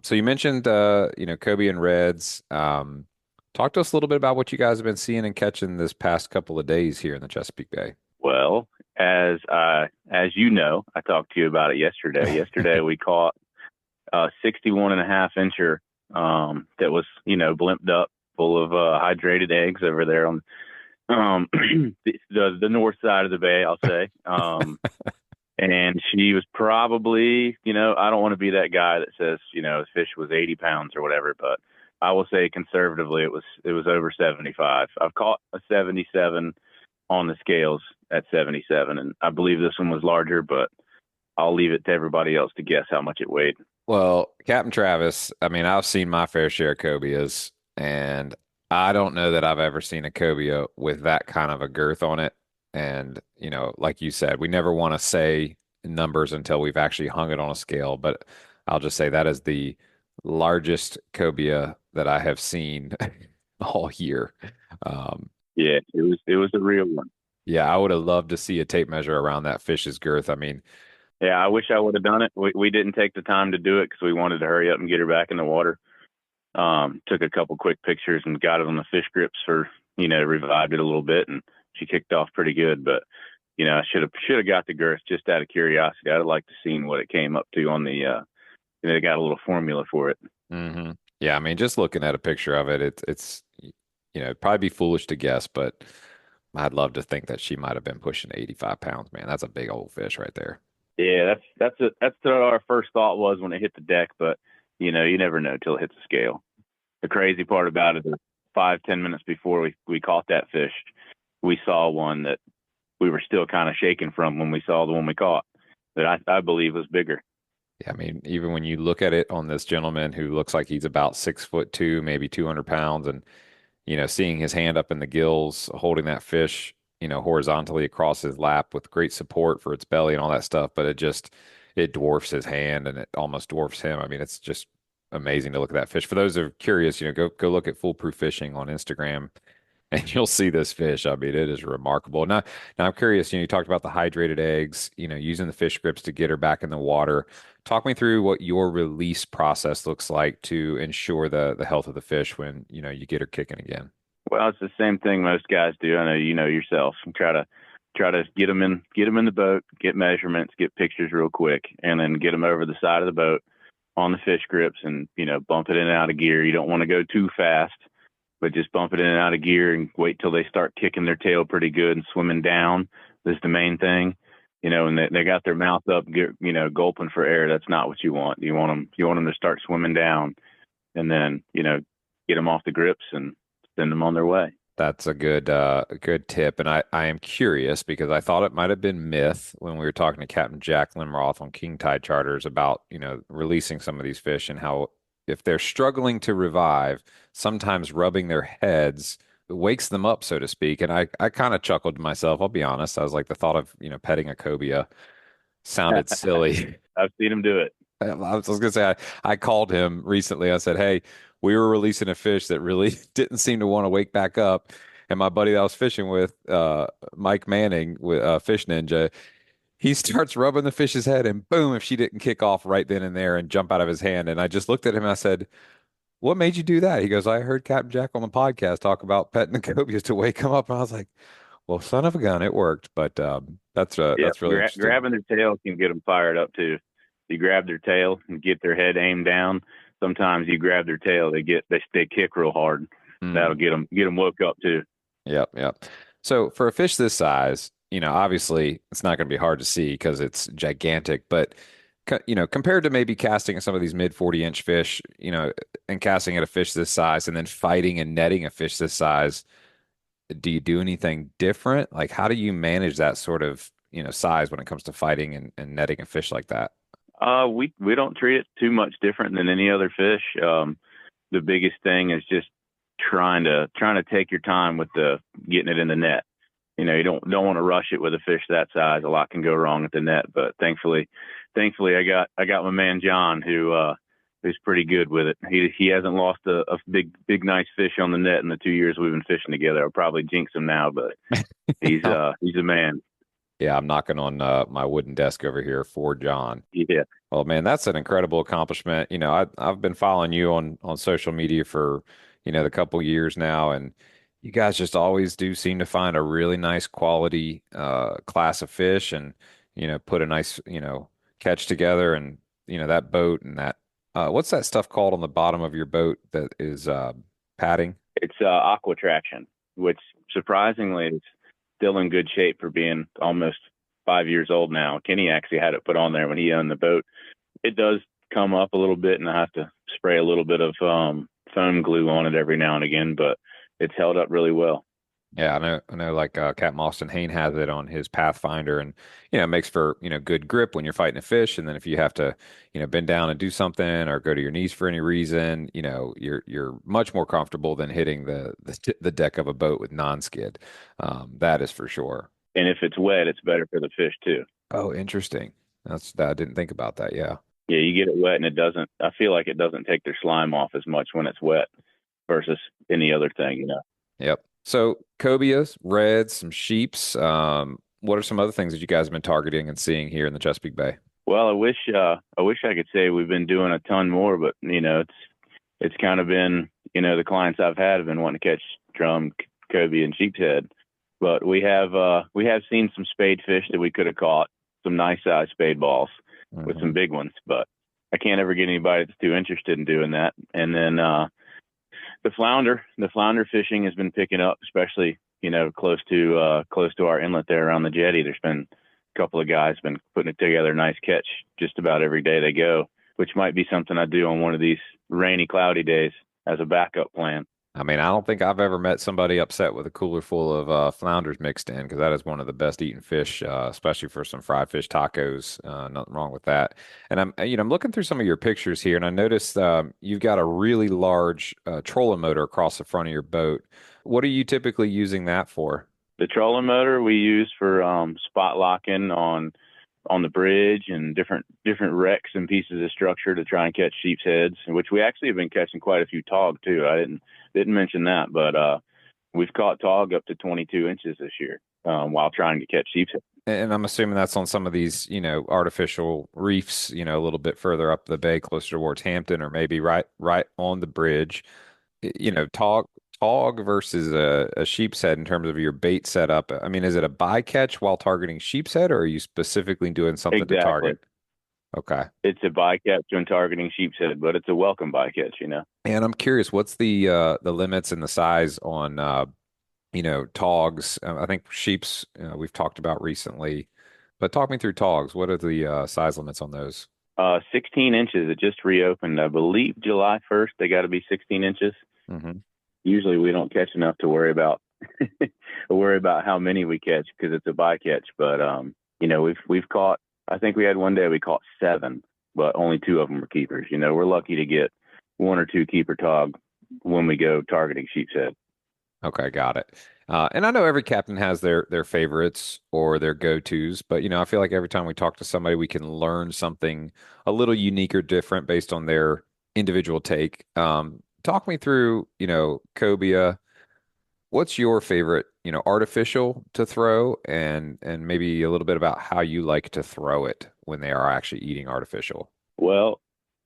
So you mentioned, cobia and reds. Talk to us a little bit about what you guys have been seeing and catching this past couple of days here in the Chesapeake Bay. Well, as you know, I talked to you about it yesterday. Yesterday we caught a 61.5 incher that was, blimped up, full of hydrated eggs over there on the north side of the bay, I'll say. And she was probably, I don't want to be that guy that says, the fish was 80 pounds or whatever, but I will say conservatively it was over 75. I've caught a 77 on the scales at 77, and I believe this one was larger, but I'll leave it to everybody else to guess how much it weighed. Well, Captain Travis, I mean, I've seen my fair share of cobias, and I don't know that I've ever seen a cobia with that kind of a girth on it. And, like you said, we never want to say numbers until we've actually hung it on a scale, but I'll just say that is the largest cobia that I have seen all year. Yeah, it was a real one. Yeah, I would have loved to see a tape measure around that fish's girth. I mean, yeah, I wish I would have done it. We didn't take the time to do it because we wanted to hurry up and get her back in the water. Took a couple quick pictures and got it on the fish grips revived it a little bit, and she kicked off pretty good. But I should have got the girth just out of curiosity. I'd like to seen what it came up to on the. They got a little formula for it. hmm Yeah, I mean, just looking at a picture of it, it's it'd probably be foolish to guess, but I'd love to think that she might have been pushing 85 pounds, man. That's a big old fish right there. Yeah, that's what our first thought was when it hit the deck, but you never know till it hits the scale. The crazy part about it is 5-10 minutes before we caught that fish, we saw one that we were still kind of shaking from when we saw the one we caught that I believe was bigger. Yeah, I mean, even when you look at it on this gentleman who looks like he's about 6'2", maybe 200 pounds, and seeing his hand up in the gills, holding that fish, horizontally across his lap with great support for its belly and all that stuff, but it dwarfs his hand and it almost dwarfs him. I mean, it's just amazing to look at that fish. For those that are curious, go look at Foolproof Fishing on Instagram and you'll see this fish. I mean, it is remarkable. Now I'm curious, you talked about the hydrated eggs, using the fish grips to get her back in the water. Talk me through what your release process looks like to ensure the health of the fish when, you get her kicking again. Well, it's the same thing most guys do. I know you know yourself. Try to get them in the boat, get measurements, get pictures real quick, and then get them over the side of the boat on the fish grips and bump it in and out of gear. You don't want to go too fast, but just bump it in and out of gear and wait till they start kicking their tail pretty good and swimming down. This is the main thing. And they got their mouth up, gulping for air. That's not what you want. You want them to start swimming down, and then get them off the grips and send them on their way. That's a good tip, and I am curious because I thought it might have been myth when we were talking to Captain Jack Limroth on King Tide Charters about releasing some of these fish and how if they're struggling to revive, sometimes rubbing their heads wakes them up, so to speak. And I kind of chuckled to myself, I'll be honest. I was like, the thought of, petting a cobia sounded silly. I've seen him do it. I was gonna say I called him recently. I said, "Hey, we were releasing a fish that really didn't seem to want to wake back up." And my buddy that I was fishing with, Mike Manning with Fish Ninja, he starts rubbing the fish's head, and boom! If she didn't kick off right then and there and jump out of his hand, and I just looked at him and I said, "What made you do that?" He goes, "I heard Captain Jack on the podcast talk about petting the cobias to wake him up." And I was like, "Well, son of a gun, it worked." But Yeah, that's really interesting. grabbing their tail can get them fired up too. You grab their tail and get their head aimed down. Sometimes you grab their tail, they kick real hard. That'll get them woke up too. Yep, yep. So for a fish this size, obviously it's not going to be hard to see because it's gigantic, but compared to maybe casting at some of these mid 40-inch fish, and casting at a fish this size and then fighting and netting a fish this size, do you do anything different? Like how do you manage that sort of, size when it comes to fighting and netting a fish like that? We don't treat it too much different than any other fish. The biggest thing is just trying to take your time with getting it in the net. You don't want to rush it with a fish that size. A lot can go wrong at the net, but thankfully I got my man John who's pretty good with it. He hasn't lost a big nice fish on the net in the 2 years we've been fishing together. I'll probably jinx him now, but he's a man. Yeah, I'm knocking on my wooden desk over here for John. Yeah. Well, man, that's an incredible accomplishment. I've been following you on social media for, the couple years now, and you guys just always do seem to find a really nice quality class of fish and, put a nice, catch together and, that boat and that what's that stuff called on the bottom of your boat that is padding? It's aqua traction, which surprisingly is still in good shape for being almost 5 years old now. Kenny actually had it put on there when he owned the boat. It does come up a little bit, and I have to spray a little bit of foam glue on it every now and again, but it's held up really well. Yeah, I know. Like Captain Austin Hain has it on his Pathfinder, and it makes for good grip when you're fighting a fish. And then if you have to bend down and do something or go to your knees for any reason, you're much more comfortable than hitting the deck of a boat with non-skid. That is for sure. And if it's wet, it's better for the fish too. Oh, interesting. I didn't think about that. Yeah. Yeah, you get it wet, and it doesn't. I feel like it doesn't take their slime off as much when it's wet versus any other thing. Yep. So cobias, reds, some sheeps. What are some other things that you guys have been targeting and seeing here in the Chesapeake Bay? Well, I wish I could say we've been doing a ton more, but it's kind of been the clients I've had have been wanting to catch drum, cobia, and sheep's head, but we have seen some spade fish that we could have caught, some nice sized spade balls with some big ones, but I can't ever get anybody that's too interested in doing that. And then the flounder fishing has been picking up, especially close to our inlet there around the jetty. There's been a couple of guys been putting it together, nice catch just about every day they go, which might be something I do on one of these rainy, cloudy days as a backup plan. I mean, I don't think I've ever met somebody upset with a cooler full of flounders mixed in, because that is one of the best eaten fish, especially for some fried fish tacos. Nothing wrong with that. And I'm looking through some of your pictures here, and I noticed you've got a really large trolling motor across the front of your boat. What are you typically using that for? The trolling motor we use for spot locking on the bridge and different wrecks and pieces of structure to try and catch sheep's heads, which we actually have been catching quite a few tog too. I didn't mention that, but we've caught tog up to 22 inches this year while trying to catch sheep's heads. And I'm assuming that's on some of these, artificial reefs, a little bit further up the bay, closer towards Hampton, or maybe right on the bridge. Tog versus a sheep's head in terms of your bait setup. I mean, is it a bycatch while targeting sheep's head, or are you specifically doing something to target? Okay. It's a bycatch when targeting sheep's head, but it's a welcome bycatch, And I'm curious, what's the limits and the size on togs? I think sheep's we've talked about recently, but talk me through togs. What are the size limits on those? 16 inches. It just reopened, I believe, July 1st. They got to be 16 inches. Mm-hmm. Usually we don't catch enough to worry about how many we catch because it's a bycatch. But we've caught. I think we had one day we caught 7, but only 2 of them were keepers. We're lucky to get one or two keeper tog when we go targeting sheep's head. Okay, got it. And I know every captain has their favorites or their go-tos, but I feel like every time we talk to somebody, we can learn something a little unique or different based on their individual take. Talk me through, cobia. What's your favorite, artificial to throw, and maybe a little bit about how you like to throw it when they are actually eating artificial? Well,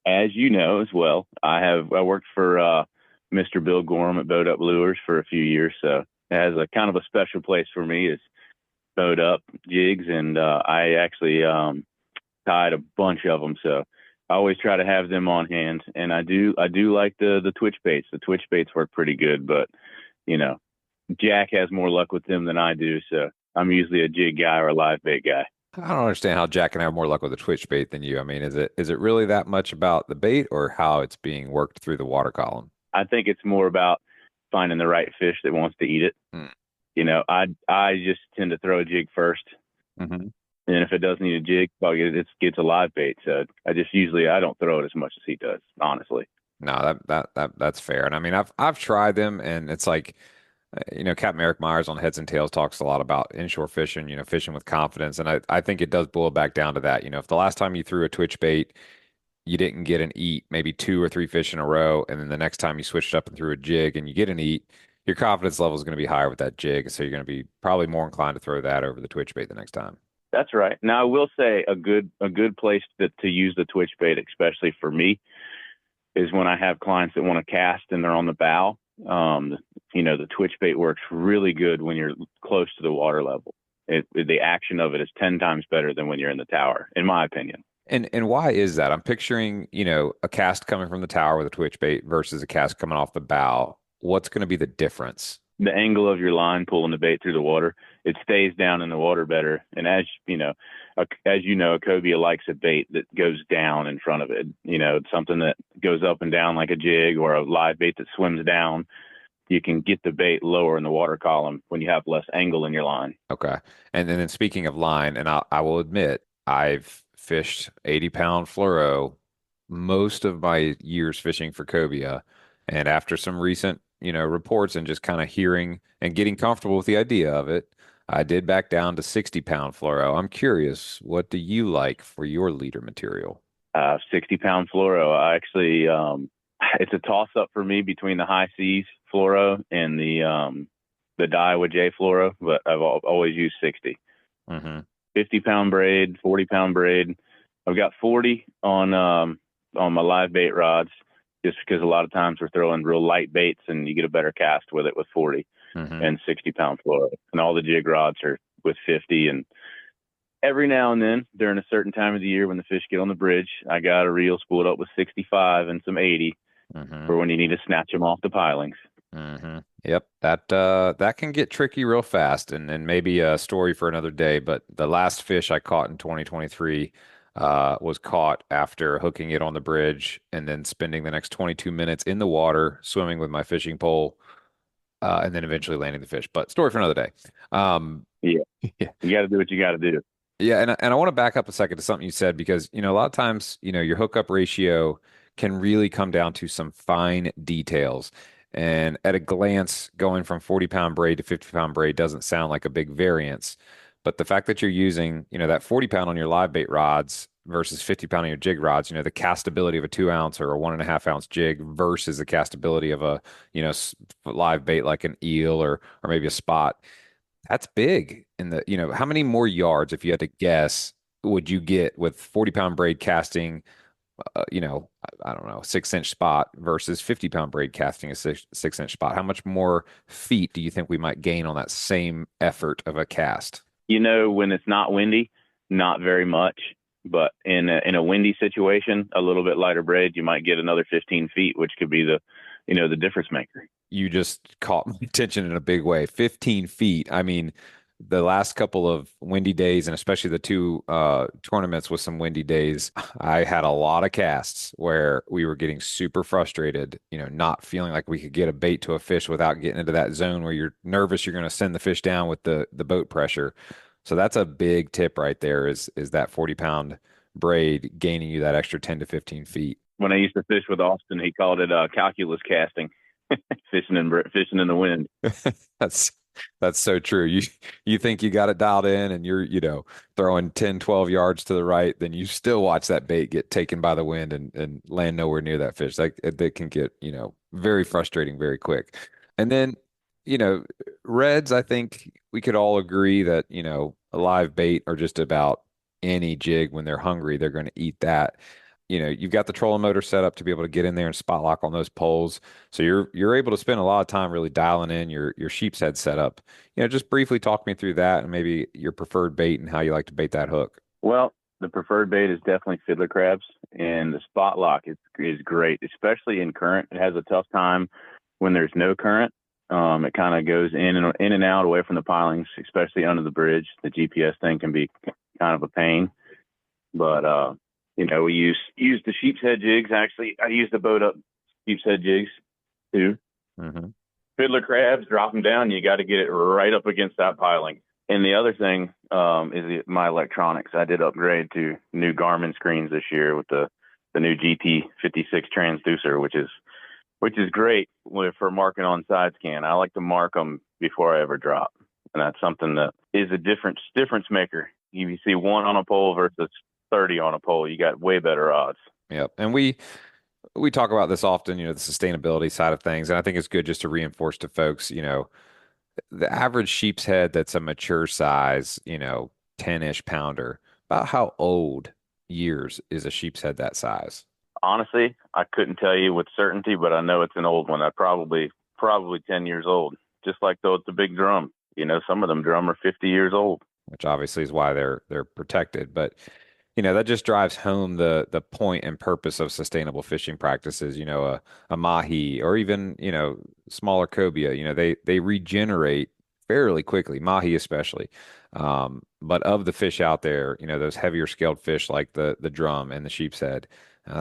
as you know as well, I worked for Mr. Bill Gorham at Bowed Up Lures for a few years, so it has a kind of a special place for me is bowed up jigs, and I actually tied a bunch of them, so I always try to have them on hand. And I do like the twitch baits. The twitch baits work pretty good, but Jack has more luck with them than I do, so I'm usually a jig guy or a live bait guy. I don't understand how Jack can have more luck with a twitch bait than you. I mean, is it really that much about the bait or how it's being worked through the water column? I think it's more about finding the right fish that wants to eat it. Hmm. I just tend to throw a jig first, Mm-hmm. and if it does need a jig, it gets a live bait. So I don't throw it as much as he does, honestly. No, that's fair. And I mean, I've tried them, and it's like, Captain Eric Myers on Heads and Tails talks a lot about inshore fishing, fishing with confidence. And I think it does boil back down to that. If the last time you threw a twitch bait, you didn't get an eat, maybe two or three fish in a row, and then the next time you switched up and threw a jig and you get an eat, your confidence level is going to be higher with that jig. So you're going to be probably more inclined to throw that over the twitch bait the next time. That's right. Now I will say a good place to use the twitch bait, especially for me, is when I have clients that want to cast and they're on the bow. The twitch bait works really good when you're close to the water level. The action of it is 10 times better than when you're in the tower, in my opinion. And why is that? I'm picturing, a cast coming from the tower with a twitch bait versus a cast coming off the bow. What's going to be the difference? The angle of your line pulling the bait through the water, it stays down in the water better. And as a cobia likes a bait that goes down in front of it. It's something that goes up and down like a jig, or a live bait that swims down. You can get the bait lower in the water column when you have less angle in your line. Okay. And then speaking of line, and I will admit, I've fished 80-pound fluoro most of my years fishing for cobia. And after some recent, reports and just kind of hearing and getting comfortable with the idea of it, I did back down to 60-pound fluoro. I'm curious, what do you like for your leader material? 60-pound fluoro. I actually, it's a toss up for me between the high seas fluoro and the Daiwa J fluoro, but I've always used 60. Mm-hmm. 50-pound braid, 40-pound braid. I've got 40 on my live bait rods, just because a lot of times we're throwing real light baits and you get a better cast with it with 40 and 60-pound fluoro. And all the jig rods are with 50. And every now and then during a certain time of the year when the fish get on the bridge, I got a reel spooled up with 65 and some 80 for when you need to snatch them off the pilings. Mm-hmm. Yep, that can get tricky real fast, and maybe a story for another day. But the last fish I caught in 2023 was caught after hooking it on the bridge and then spending the next 22 minutes in the water swimming with my fishing pole, and then eventually landing the fish. But story for another day. Yeah, yeah, you got to do what you got to do. yeah, and I want to back up a second to something you said because a lot of times your hookup ratio can really come down to some fine details. And at a glance, going from 40-pound braid to 50-pound braid doesn't sound like a big variance. But the fact that you're using, that 40-pound on your live bait rods versus 50-pound on your jig rods, the castability of a 2-ounce or a 1.5-ounce jig versus the castability of a, live bait like an eel or maybe a spot, that's big. In the, how many more yards, if you had to guess, would you get with 40-pound braid casting? I don't know, 6-inch spot versus 50-pound braid casting a 6-inch spot. How much more feet do you think we might gain on that same effort of a cast? When it's not windy, not very much, but in a windy situation, a little bit lighter braid, you might get another 15 feet, which could be the difference maker. You just caught my attention in a big way. 15 feet. I mean, the last couple of windy days, and especially the two tournaments with some windy days, I had a lot of casts where we were getting super frustrated, not feeling like we could get a bait to a fish without getting into that zone where you're nervous you're going to send the fish down with the boat pressure. So that's a big tip right there is that 40-pound braid gaining you that extra 10 to 15 feet. when I used to fish with Austin, he called it calculus casting, fishing in the wind. That's that's so true. You think you got it dialed in and you're, throwing 10, 12 yards to the right, then you still watch that bait get taken by the wind and land nowhere near that fish. Like they can get, very frustrating very quick. And then, you know, reds, I think we could all agree that, a live bait are just about any jig when they're hungry, they're going to eat that. You've got the trolling motor set up to be able to get in there and spot lock on those poles. So you're able to spend a lot of time really dialing in your sheep's head setup. Just briefly talk me through that and maybe your preferred bait and how you like to bait that hook. Well, the preferred bait is definitely fiddler crabs, and the spot lock is great, especially in current. It has a tough time when there's no current. It kind of goes in and out away from the pilings, especially under the bridge. The GPS thing can be kind of a pain, but we use the sheep's head jigs. Actually, I use the boat up sheep's head jigs too. Mm-hmm. Fiddler crabs, drop them down. You got to get it right up against that piling. And the other thing is my electronics. I did upgrade to new Garmin screens this year with the new GT56 transducer, which is great for marking on side scan. I like to mark them before I ever drop, and that's something that is a difference maker. You see one on a pole versus 30 on a pole, you got way better odds. Yep. And we talk about this often, the sustainability side of things. And I think it's good just to reinforce to folks, the average sheep's head that's a mature size, 10-ish pounder, about how old years is a sheep's head that size? Honestly, I couldn't tell you with certainty, but I know it's an old one. That probably 10 years old, just like the big drum. Some of them drum are 50 years old. Which obviously is why they're protected. But that just drives home the point and purpose of sustainable fishing practices. A mahi or even smaller cobia. They regenerate fairly quickly, mahi especially. But of the fish out there, those heavier scaled fish like the drum and the sheep's head,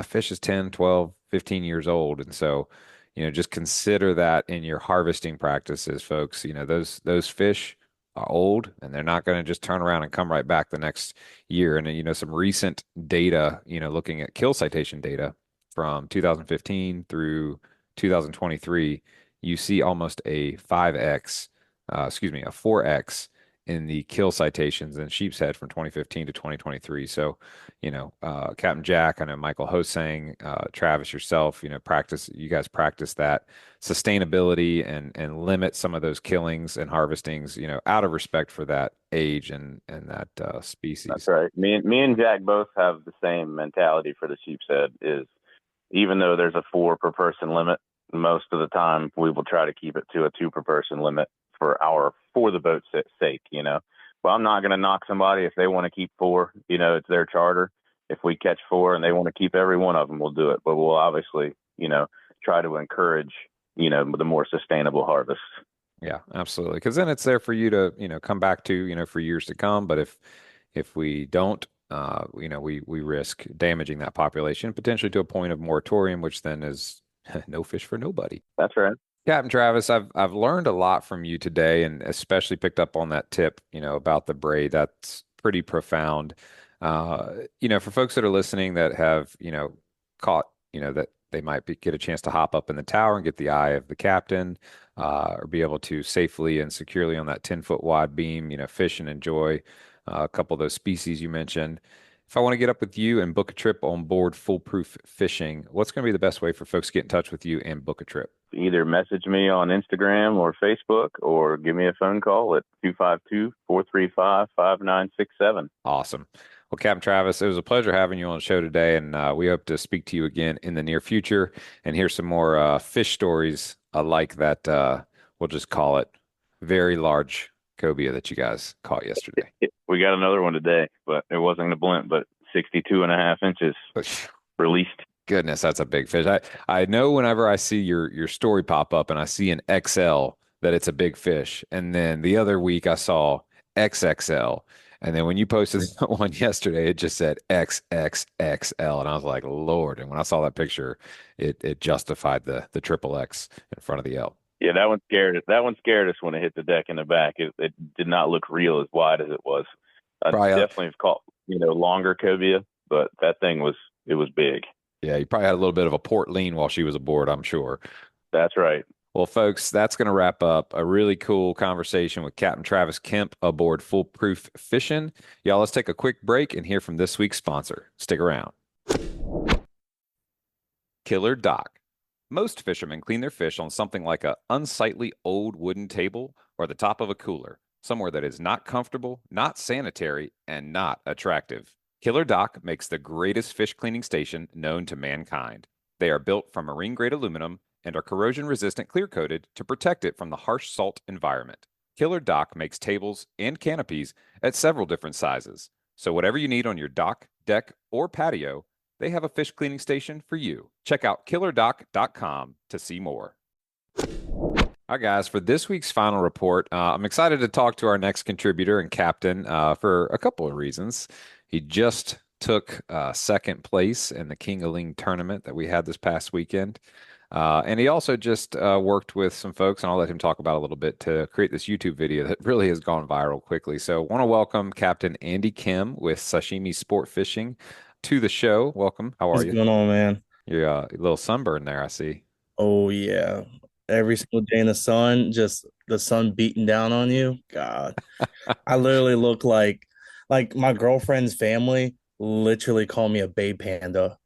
fish is 10, 12, 15 years old, and so just consider that in your harvesting practices, folks. Those fish are old and they're not going to just turn around and come right back the next year. And some recent data, looking at kill citation data from 2015 through 2023, you see almost a 4x in the kill citations in sheep's head from 2015 to 2023. So, Captain Jack, I know Michael Hosang, Travis, yourself, you guys practice that sustainability and limit some of those killings and harvestings, out of respect for that age and that species. That's right. Me and Jack both have the same mentality for the sheep's head. Is even though there's a 4 per person limit, most of the time we will try to keep it to a 2 per person limit for the boat's sake. Well, I'm not going to knock somebody if they want to keep 4. It's their charter. If we catch 4 and they want to keep every one of them, we'll do it. But we'll obviously, try to encourage, the more sustainable harvest. Yeah, absolutely. Because then it's there for you to, come back to, for years to come. But if we don't, we risk damaging that population potentially to a point of moratorium, which then is no fish for nobody. That's right. Captain Travis, I've learned a lot from you today, and especially picked up on that tip, about the braid. That's pretty profound. For folks that are listening that have, caught, that they might get a chance to hop up in the tower and get the eye of the captain, or be able to safely and securely on that 10-foot wide beam, fish and enjoy a couple of those species you mentioned. If I want to get up with you and book a trip on board Foolproof Fishing, what's going to be the best way for folks to get in touch with you and book a trip? Either message me on Instagram or Facebook, or give me a phone call at 252-435-5967. Awesome. Well, Captain Travis, it was a pleasure having you on the show today, and we hope to speak to you again in the near future and hear some more fish stories like that. We'll just call it very large cobia that you guys caught yesterday. We got another one today, but it wasn't a blimp, but 62.5 inches released. Goodness, that's a big fish. I know whenever I see your story pop up and I see an XL that it's a big fish. And then the other week I saw XXL. And then when you posted that one yesterday, it just said XXXL. And I was like, Lord. And when I saw that picture, it justified the triple X in front of the L. Yeah, that one scared us. That one scared us when it hit the deck in the back. It did not look real as wide as it was. I definitely have caught, longer cobia, but that thing was big. Yeah, you probably had a little bit of a port lean while she was aboard, I'm sure. That's right. Well, folks, that's going to wrap up a really cool conversation with Captain Travis Kemp aboard Foolproof Fishing. Y'all, let's take a quick break and hear from this week's sponsor. Stick around. Killer Dock. Most fishermen clean their fish on something like a unsightly old wooden table or the top of a cooler, somewhere that is not comfortable, not sanitary, and not attractive. Killer Dock makes the greatest fish cleaning station known to mankind. They are built from marine grade aluminum and are corrosion resistant clear coated to protect it from the harsh salt environment. Killer Dock makes tables and canopies at several different sizes. So whatever you need on your dock, deck, or patio, they have a fish cleaning station for you. Check out killerdock.com to see more. All right, guys, for this week's final report, I'm excited to talk to our next contributor and captain for a couple of reasons. He just took second place in the King of Ling tournament that we had this past weekend. And he also just worked with some folks, and I'll let him talk about a little bit to create this YouTube video that really has gone viral quickly. So I want to welcome Captain Andy Kim with Sashimi Sport Fishing to the show. Welcome. How are What's you? going on, man? You're a little sunburn there, I see. Oh yeah. Every single day in the sun, just the sun beating down on you. God. I literally look like my girlfriend's family literally call me a bay panda.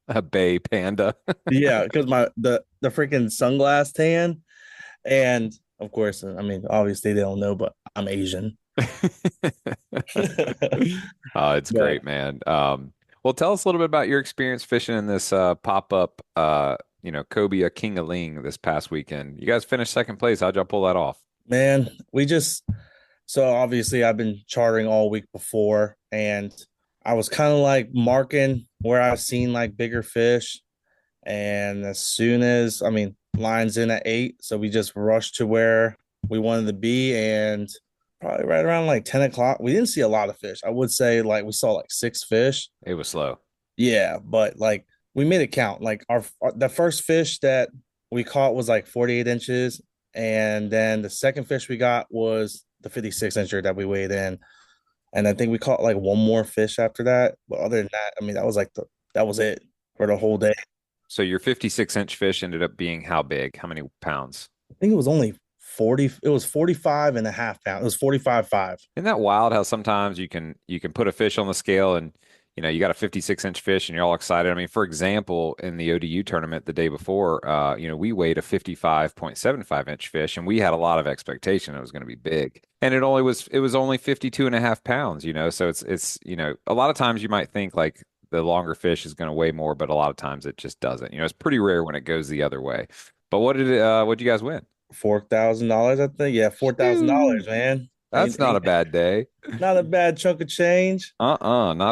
A bay panda. Yeah, because the freaking sunglass tan. And of course, I mean, obviously they don't know, but I'm Asian. It's But great, man. Well, tell us a little bit about your experience fishing in this pop-up, Cobia King of Ling this past weekend. You guys finished second place. How'd y'all pull that off? man, so obviously I've been chartering all week before, and I was kind of like marking where I've seen like bigger fish. And as soon as, I mean, line's in at 8, so we just rushed to where we wanted to be. And probably right around like 10 o'clock, we didn't see a lot of fish. I would say like we saw like 6 fish. It was slow. Yeah, but like we made it count. Like the first fish that we caught was like 48 inches. And then the second fish we got was the 56 incher that we weighed in. And I think we caught like one more fish after that. But other than that, I mean, that was it for the whole day. So your 56-inch fish ended up being how big? How many pounds? I think it was only 40, it was 45 and a half pounds. It was 45.5. Isn't that wild how sometimes you can put a fish on the scale and you got a 56-inch fish and you're all excited. I mean, for example, in the ODU tournament the day before, we weighed a 55.75-inch fish and we had a lot of expectation it was going to be big. And it was only 52 and a half pounds, so it's a lot of times you might think like the longer fish is going to weigh more, but a lot of times it just doesn't. It's pretty rare when it goes the other way. But what did you guys win? $4,000, I think. Yeah, $4,000, man. That's not a bad day. Not a bad chunk of change. Not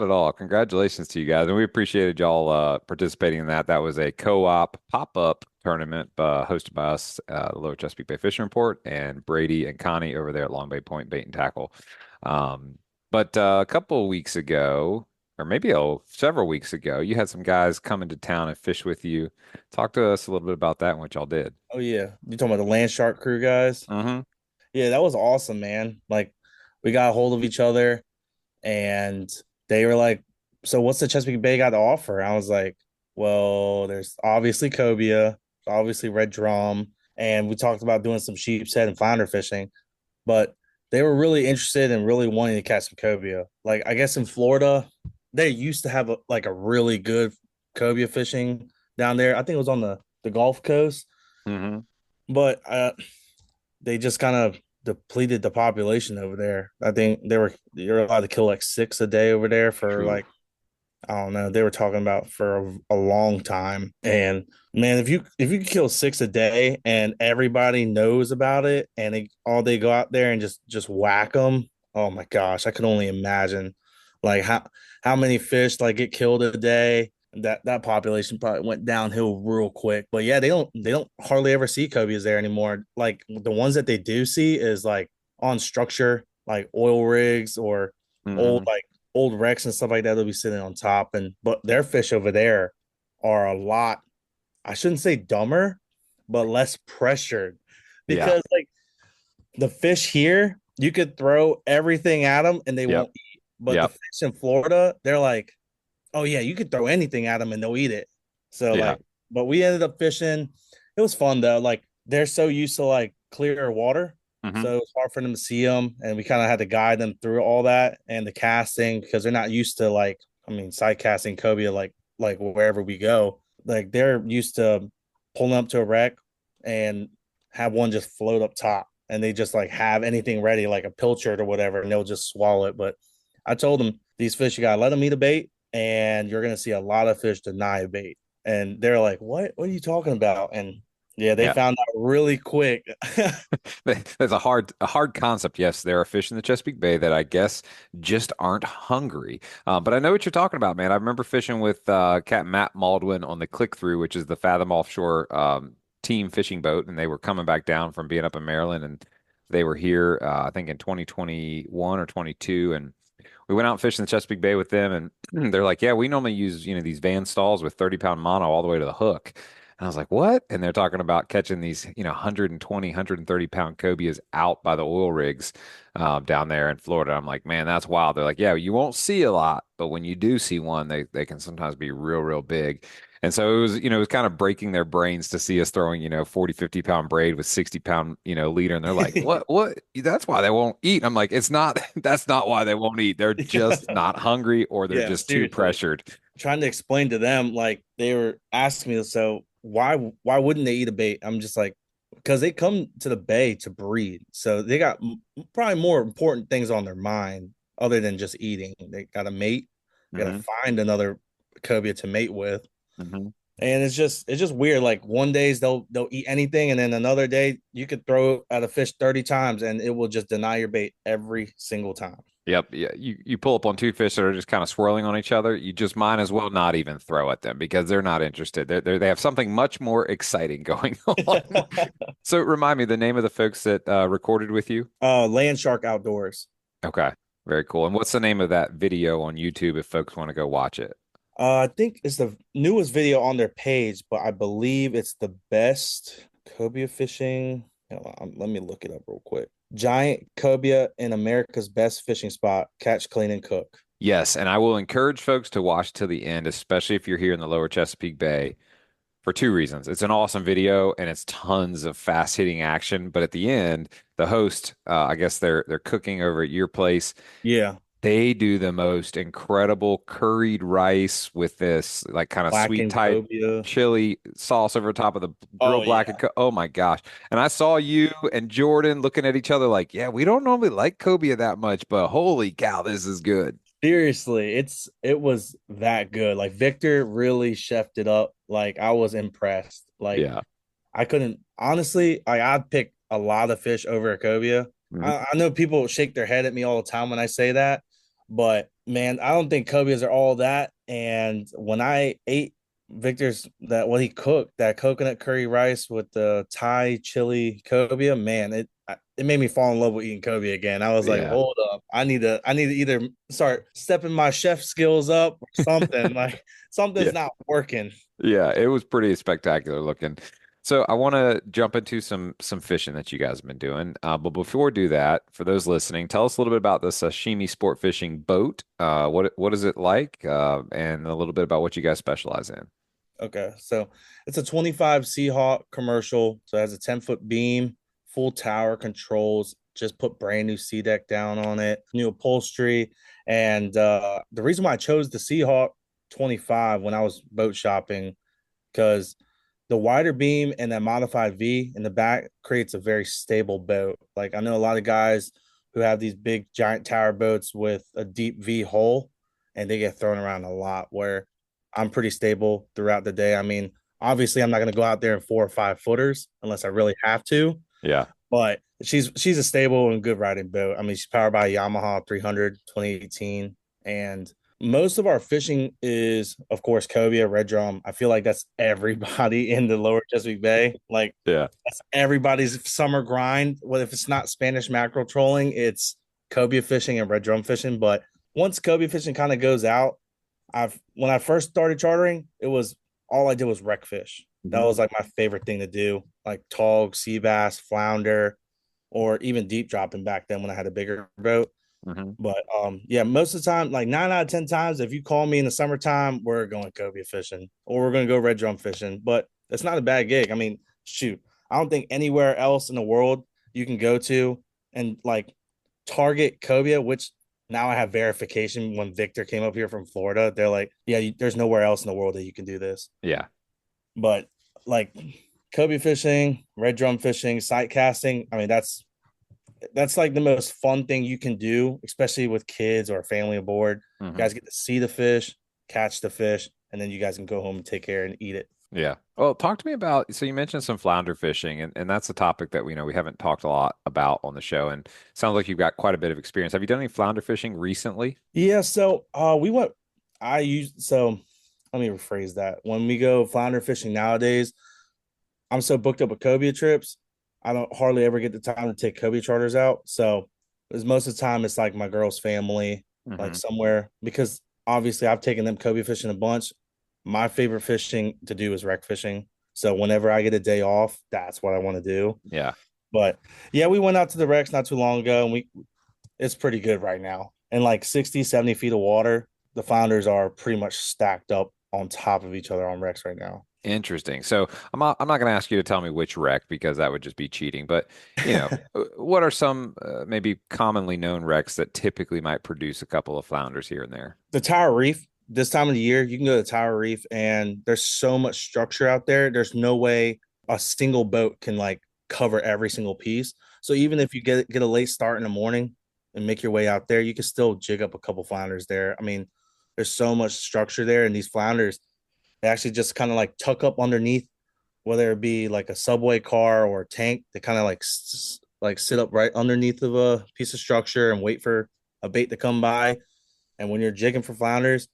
at all. Congratulations to you guys. And we appreciated y'all participating in that. That was a co-op pop-up tournament hosted by us, the Lower Chesapeake Bay Fishing Report, and Brady and Connie over there at Long Bay Point Bait and Tackle. But a couple of weeks ago, or maybe several weeks ago, you had some guys come into town and fish with you. Talk to us a little bit about that and what y'all did. Oh yeah. You talking about the Land Shark crew guys? Mm-hmm. Yeah, that was awesome, man. Like we got a hold of each other and they were like, so what's the Chesapeake Bay got to offer? I was like, well, there's obviously cobia, obviously red drum, and we talked about doing some sheep's head and flounder fishing, but they were really interested and really wanting to catch some cobia. Like I guess in Florida, they used to have a really good cobia fishing down there. I think it was on the Gulf Coast, Mm-hmm. but they just kind of depleted the population over there. I think you're allowed to kill like 6 a day over there for True. like, I don't know. They were talking about for a long time. And man, if you could kill 6 a day and everybody knows about it and they go out there and just whack them, oh my gosh, I could only imagine like how many fish like get killed a day. That population probably went downhill real quick. But yeah, they don't hardly ever see cobias there anymore. Like the ones that they do see is like on structure, like oil rigs or Mm-hmm. old wrecks and stuff like that. They'll be sitting on top, but their fish over there are a lot, I shouldn't say dumber, but less pressured. Yeah. Because like the fish here, you could throw everything at them and they Yep. won't eat. But Yep. the fish in Florida, they're like, Oh yeah, you could throw anything at them and they'll eat it. So Yeah. like, but we ended up fishing. It was fun though. Like they're so used to like clear water, Hmm. so it's hard for them to see them, and we kind of had to guide them through all that and the casting because they're not used to like, I mean, sight casting cobia like wherever we go. Like they're used to pulling up to a wreck and have one just float up top, and they just like have anything ready like a pilchard or whatever, and they'll just swallow it. But I told them these fish you gotta let them eat a bait and you're going to see a lot of fish deny bait. And they're like, what are you talking about? And yeah, they Yeah. found out really quick. That's a hard concept. Yes, there are fish in the Chesapeake Bay that I guess just aren't hungry. But I know what you're talking about, man. I remember fishing with Captain Matt Maldwin on the Click Through, which is the Fathom Offshore team fishing boat, and they were coming back down from being up in Maryland, and they were here, I think in 2021 or 22, and we went out fishing the Chesapeake Bay with them, and they're like, "Yeah, we normally use these van stalls with 30-pound mono all the way to the hook." And I was like, "What?" And they're talking about catching these 120, 130-pound cobias out by the oil rigs down there in Florida. I'm like, "Man, that's wild." They're like, "Yeah, you won't see a lot, but when you do see one, they can sometimes be real big." And so it was kind of breaking their brains to see us throwing, 40, 50-pound braid with 60-pound, leader. And they're like, what? That's why they won't eat. I'm like, it's not, that's not why they won't eat. They're just not hungry or they're Yeah, just too seriously. pressured. Trying to explain to them, like they were asking me, so why wouldn't they eat a bait? I'm just like, because they come to the bay to breed, so they got probably more important things on their mind other than just eating. They got to mate, they got to Hmm. find another cobia to mate with. Hmm. And it's just weird. Like one days they'll eat anything, and then another day you could throw at a fish 30 times and it will just deny your bait every single time. Yep. Yeah. You pull up on two fish that are just kind of swirling on each other. You just might as well not even throw at them because they're not interested. They have something much more exciting going on. So remind me the name of the folks that recorded with you. Land Shark Outdoors. Okay. Very cool. And what's the name of that video on YouTube if folks want to go watch it? I think it's the newest video on their page, but I believe it's the best cobia fishing. Hold on, let me look it up real quick. Giant cobia in America's best fishing spot. Catch, clean, and cook. Yes, and I will encourage folks to watch till the end, especially if you're here in the lower Chesapeake Bay, for two reasons. It's an awesome video and it's tons of fast-hitting action. But at the end, the host, I guess they're cooking over at your place. Yeah, They do the most incredible curried rice with this like kind of sweet blackened type cobia. chili sauce over top of the Oh grilled black yeah. oh my gosh. And I saw you and Jordan looking at each other like, yeah, we don't normally like cobia that much, but holy cow, this is good. Seriously, it was that good. Like Victor really chefed it up. Like I was impressed. Like Yeah. I couldn't honestly. I'd pick a lot of fish over a cobia. Mhm. I know people shake their head at me all the time when I say that, but man, I don't think cobias are all that. And when I ate Victor's that what he cooked, that coconut curry rice with the Thai chili cobia, man, it made me fall in love with eating cobia again. I was like, Yeah. hold up, I need to either start stepping my chef skills up or something. Like Yeah. something's not working. Yeah, it was pretty spectacular looking. So I want to jump into some fishing that you guys have been doing. But before we do that, for those listening, tell us a little bit about the sashimi sport fishing boat. What is it like? And a little bit about what you guys specialize in. Okay, so it's a 25 Seahawk commercial. So it has a 10-foot beam, full tower controls. Just put brand new sea deck down on it, new upholstery. And the reason why I chose the Seahawk 25 when I was boat shopping, because the wider beam and that modified V in the back creates a very stable boat. Like I know a lot of guys who have these big giant tower boats with a deep V hull and they get thrown around a lot where I'm pretty stable throughout the day. I mean, obviously I'm not going to go out there in 4 or 5 footers unless I really have to, Yeah. but she's a stable and good riding boat. I mean, she's powered by a Yamaha 300 2018, and most of our fishing is, of course, cobia, red drum. I feel like that's everybody in the lower Chesapeake Bay. Like Yeah. that's everybody's summer grind. Well, if it's not Spanish mackerel trolling, it's cobia fishing and red drum fishing. But once cobia fishing kind of goes out, I've when I first started chartering, it was all I did was wreck fish. That Mhm. was like my favorite thing to do, like tog, sea bass, flounder, or even deep dropping back then when I had a bigger boat. Hmm. But yeah, most of the time, like 9 out of 10 times, if you call me in the summertime, we're going cobia fishing or we're going to go red drum fishing. But it's not a bad gig. I mean, shoot, I don't think anywhere else in the world you can go to and like target cobia, which now I have verification. When Victor came up here from Florida, they're like, yeah, there's nowhere else in the world that you can do this. Yeah. But like cobia fishing, red drum fishing, sight casting, I mean, that's like the most fun thing you can do, especially with kids or a family aboard. You Hmm. guys get to see the fish, catch the fish, and then you guys can go home and take care and eat it. Yeah. Well, talk to me about, so you mentioned some flounder fishing, and that's a topic that we haven't talked a lot about on the show. And it sounds like you've got quite a bit of experience. Have you done any flounder fishing recently? Yeah, so we went I use so let me rephrase that. When we go flounder fishing nowadays, I'm so booked up with cobia trips, I don't hardly ever get the time to take cobia charters out. So as most of the time it's like my girl's family, like Hmm. somewhere, because obviously I've taken them cobia fishing a bunch. My favorite fishing to do is wreck fishing. So whenever I get a day off, that's what I want to do. Yeah. But yeah, we went out to the wrecks not too long ago and we it's pretty good right now. And like 60, 70 feet of water, the flounders are pretty much stacked up on top of each other on wrecks right now. Interesting. So I'm not going to ask you to tell me which wreck because that would just be cheating. But what are some maybe commonly known wrecks that typically might produce a couple of flounders here and there? The Tower Reef, this time of the year, you can go to the Tower Reef and there's so much structure out there. There's no way a single boat can like cover every single piece. So even if you get a late start in the morning and make your way out there, you can still jig up a couple flounders there. I mean, there's so much structure there, and these flounders they actually just kind of like tuck up underneath, whether it be like a subway car or a tank. They kind of like sit up right underneath of a piece of structure and wait for a bait to come by. And when you're jigging for flounders,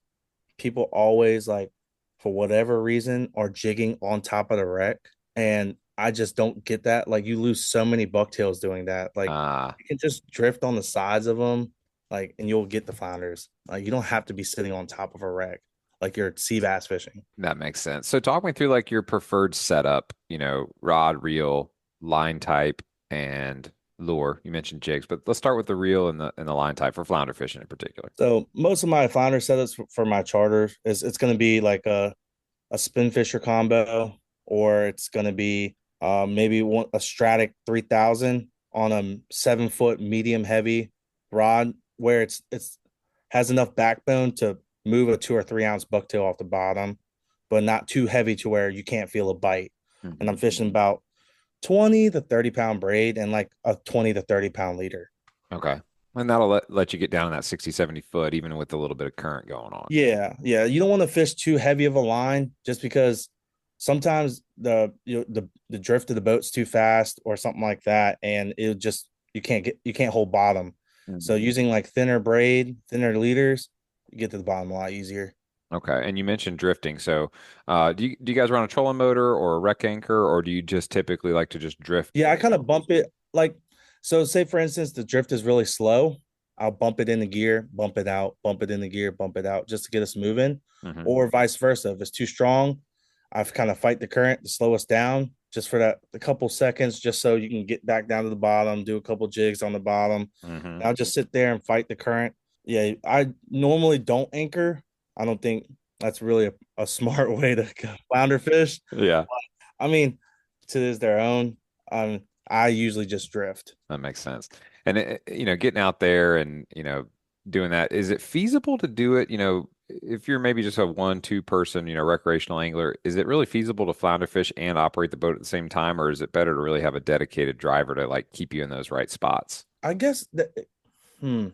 people always like, for whatever reason, are jigging on top of the wreck. And I just don't get that. Like you lose so many bucktails doing that. Like Ah, you can just drift on the sides of them, like, and you'll get the flounders. Like you don't have to be sitting on top of a wreck like you're sea bass fishing. that makes sense. So talk me through like your preferred setup, rod, reel, line type, and lure. You mentioned jigs, but let's start with the reel and the line type for flounder fishing in particular. So most of my flounder setups for my charters is it's going to be like a spin fisher combo, or it's going to be maybe a Stratic 3000 on a 7 foot medium heavy rod where it's has enough backbone to move a 2 or 3 ounce bucktail off the bottom, but not too heavy to where you can't feel a bite. And I'm Mhm. fishing about 20 to 30 pound braid and like a 20 to 30 pound leader. Okay. And that'll let you get down in that 60, 70 foot, even with a little bit of current going on. Yeah, yeah. You don't want to fish too heavy of a line just because sometimes the drift of the boat's too fast or something like that, and it just you can't hold bottom. So Mhm. using like thinner braid, thinner leaders, you get to the bottom a lot easier. Okay. And you mentioned drifting. So do you guys run a trolling motor or a wreck anchor, or do you just typically like to just drift? Yeah, I kind of bump it like so. Say for instance, the drift is really slow. I'll bump it in the gear, bump it out, bump it in the gear, bump it out, just to get us moving, Hmm. or vice versa. If it's too strong, I've kind of fight the current to slow us down just for that a couple seconds, just so you can get back down to the bottom, do a couple jigs on the bottom. Hmm. And I'll just sit there and fight the current. Yeah, I normally don't anchor. I don't think that's really a smart way to go flounder fish. Yeah, I mean, to is their own. I usually just drift. that makes sense. And getting out there and doing that, is it feasible to do it? If you're maybe just a one, two person, recreational angler, is it really feasible to flounder fish and operate the boat at the same time, or is it better to really have a dedicated driver to like keep you in those right spots? I guess that. Hmm.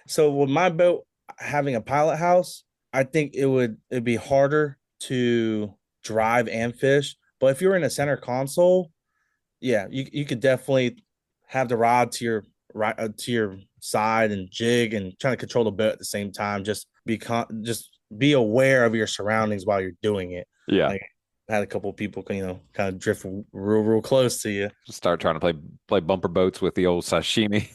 So with my boat having a pilot house, I think it'd be harder to drive and fish. But if you're in a center console, yeah, you could definitely have the rod to your right to your side and jig and trying to control the boat at the same time. Just be aware of your surroundings while you're doing it. Yeah. Like I had a couple of people, kind of drift real close to you. Just start trying to play bumper boats with the old sashimi.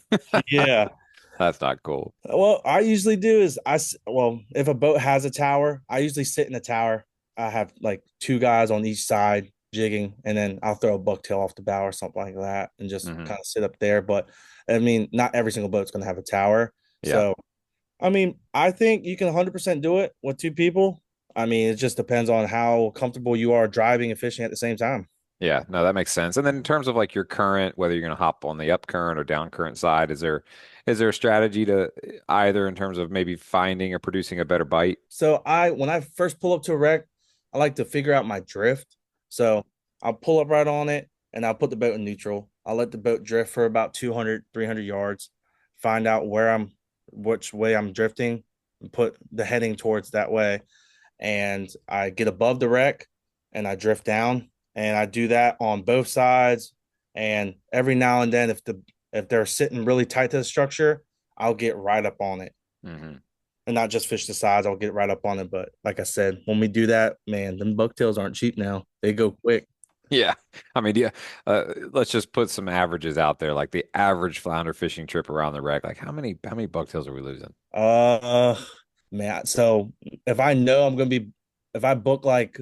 Yeah. That's not cool. Well, I usually do is well, if a boat has a tower, I usually sit in the tower. I have like two guys on each side jigging, and then I'll throw a bucktail off the bow or something like that, and just Hmm. kind of sit up there. But I mean, not every single boat's going to have a tower. Yeah. So, I mean, I think you can 100% do it with two people. I mean, it just depends on how comfortable you are driving and fishing at the same time. Yeah, no, that makes sense. And then in terms of like your current, whether you're going to hop on the up current or down current side, is there a strategy to either in terms of maybe finding or producing a better bite? So when I first pull up to a wreck, I like to figure out my drift. So I'll pull up right on it and I'll put the boat in neutral. I'll let the boat drift for about 200, 300 yards, find out which way I'm drifting, and put the heading towards that way. And I get above the wreck and I drift down. And I do that on both sides. And every now and then, if they're sitting really tight to the structure, I'll get right up on it Hmm. and not just fish the sides. I'll get right up on it. But like I said, when we do that, man, them bucktails aren't cheap now. They go quick. Yeah. I mean, yeah, let's just put some averages out there, like the average flounder fishing trip around the wreck. Like how many bucktails are we losing? Uh, man. So if I know I'm gonna be, if I book like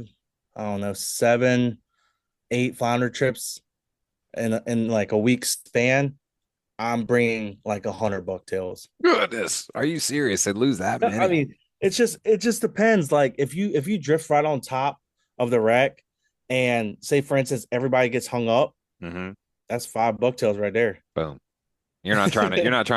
I don't know 7, 8 flounder trips in like a week span, I'm bringing like 100 bucktails. Goodness, are you serious? They lose that I many? mean, it just depends. Like if you drift right on top of the wreck, and say for instance everybody gets hung up, Hmm. that's 5 bucktails right there. Boom. You're not trying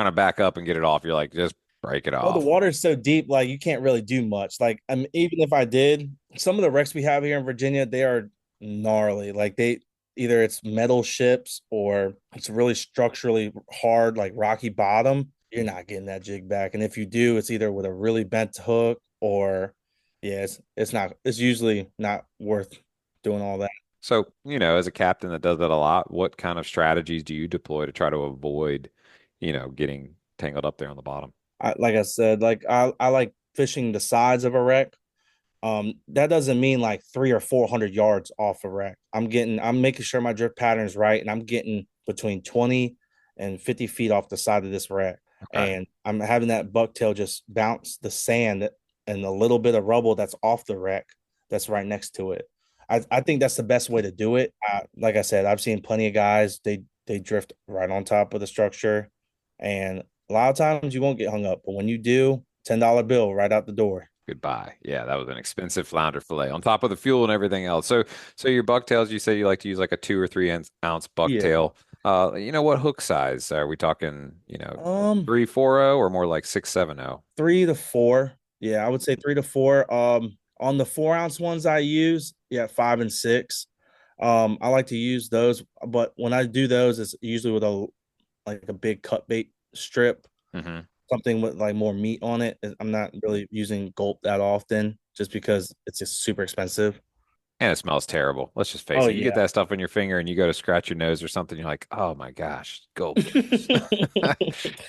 to back up and get it off. You're like, just break it Well, the off. water's so deep, like you can't really do much. Like, even if I did, some of the wrecks we have here in Virginia, they are gnarly. Like they either it's metal ships or it's really structurally hard, like rocky bottom. You're not getting that jig back. And if you do, it's either with a really bent hook or yeah, it's usually not worth doing all that. So, as a captain that does that a lot, what kind of strategies do you deploy to try to avoid, getting tangled up there on the bottom? Like I said, like I like fishing the sides of a wreck. That doesn't mean like 300 or 400 yards off a wreck. I'm making sure my drift pattern is right, and I'm getting between 20 and 50 feet off the side of this wreck. Okay. And I'm having that bucktail just bounce the sand and a little bit of rubble that's off the wreck that's right next to it. I think that's the best way to do it. Like I said, I've seen plenty of guys, they drift right on top of the structure. And a lot of times you won't get hung up, but when you do, $10 bill right out the door. Goodbye. Yeah, that was an expensive flounder fillet on top of the fuel and everything else. So your bucktails, you say you like to use like a 2 or 3 ounce Yeah. bucktail. What hook size? Are we talking, Um, 340 or more like 670? 3 to 4. Yeah, I would say 3 to 4. On the 4 ounce ones I use, yeah, 5 and 6. I like to use those, but when I do those, it's usually with a big cut bait strip, Hmm. something with like more meat on it. I'm not really using gulp that often just because it's just super expensive. And it smells terrible. Let's just face Oh it. You get yeah. that stuff on your finger and you go to scratch your nose or something, you're like, oh my gosh, gulp juice.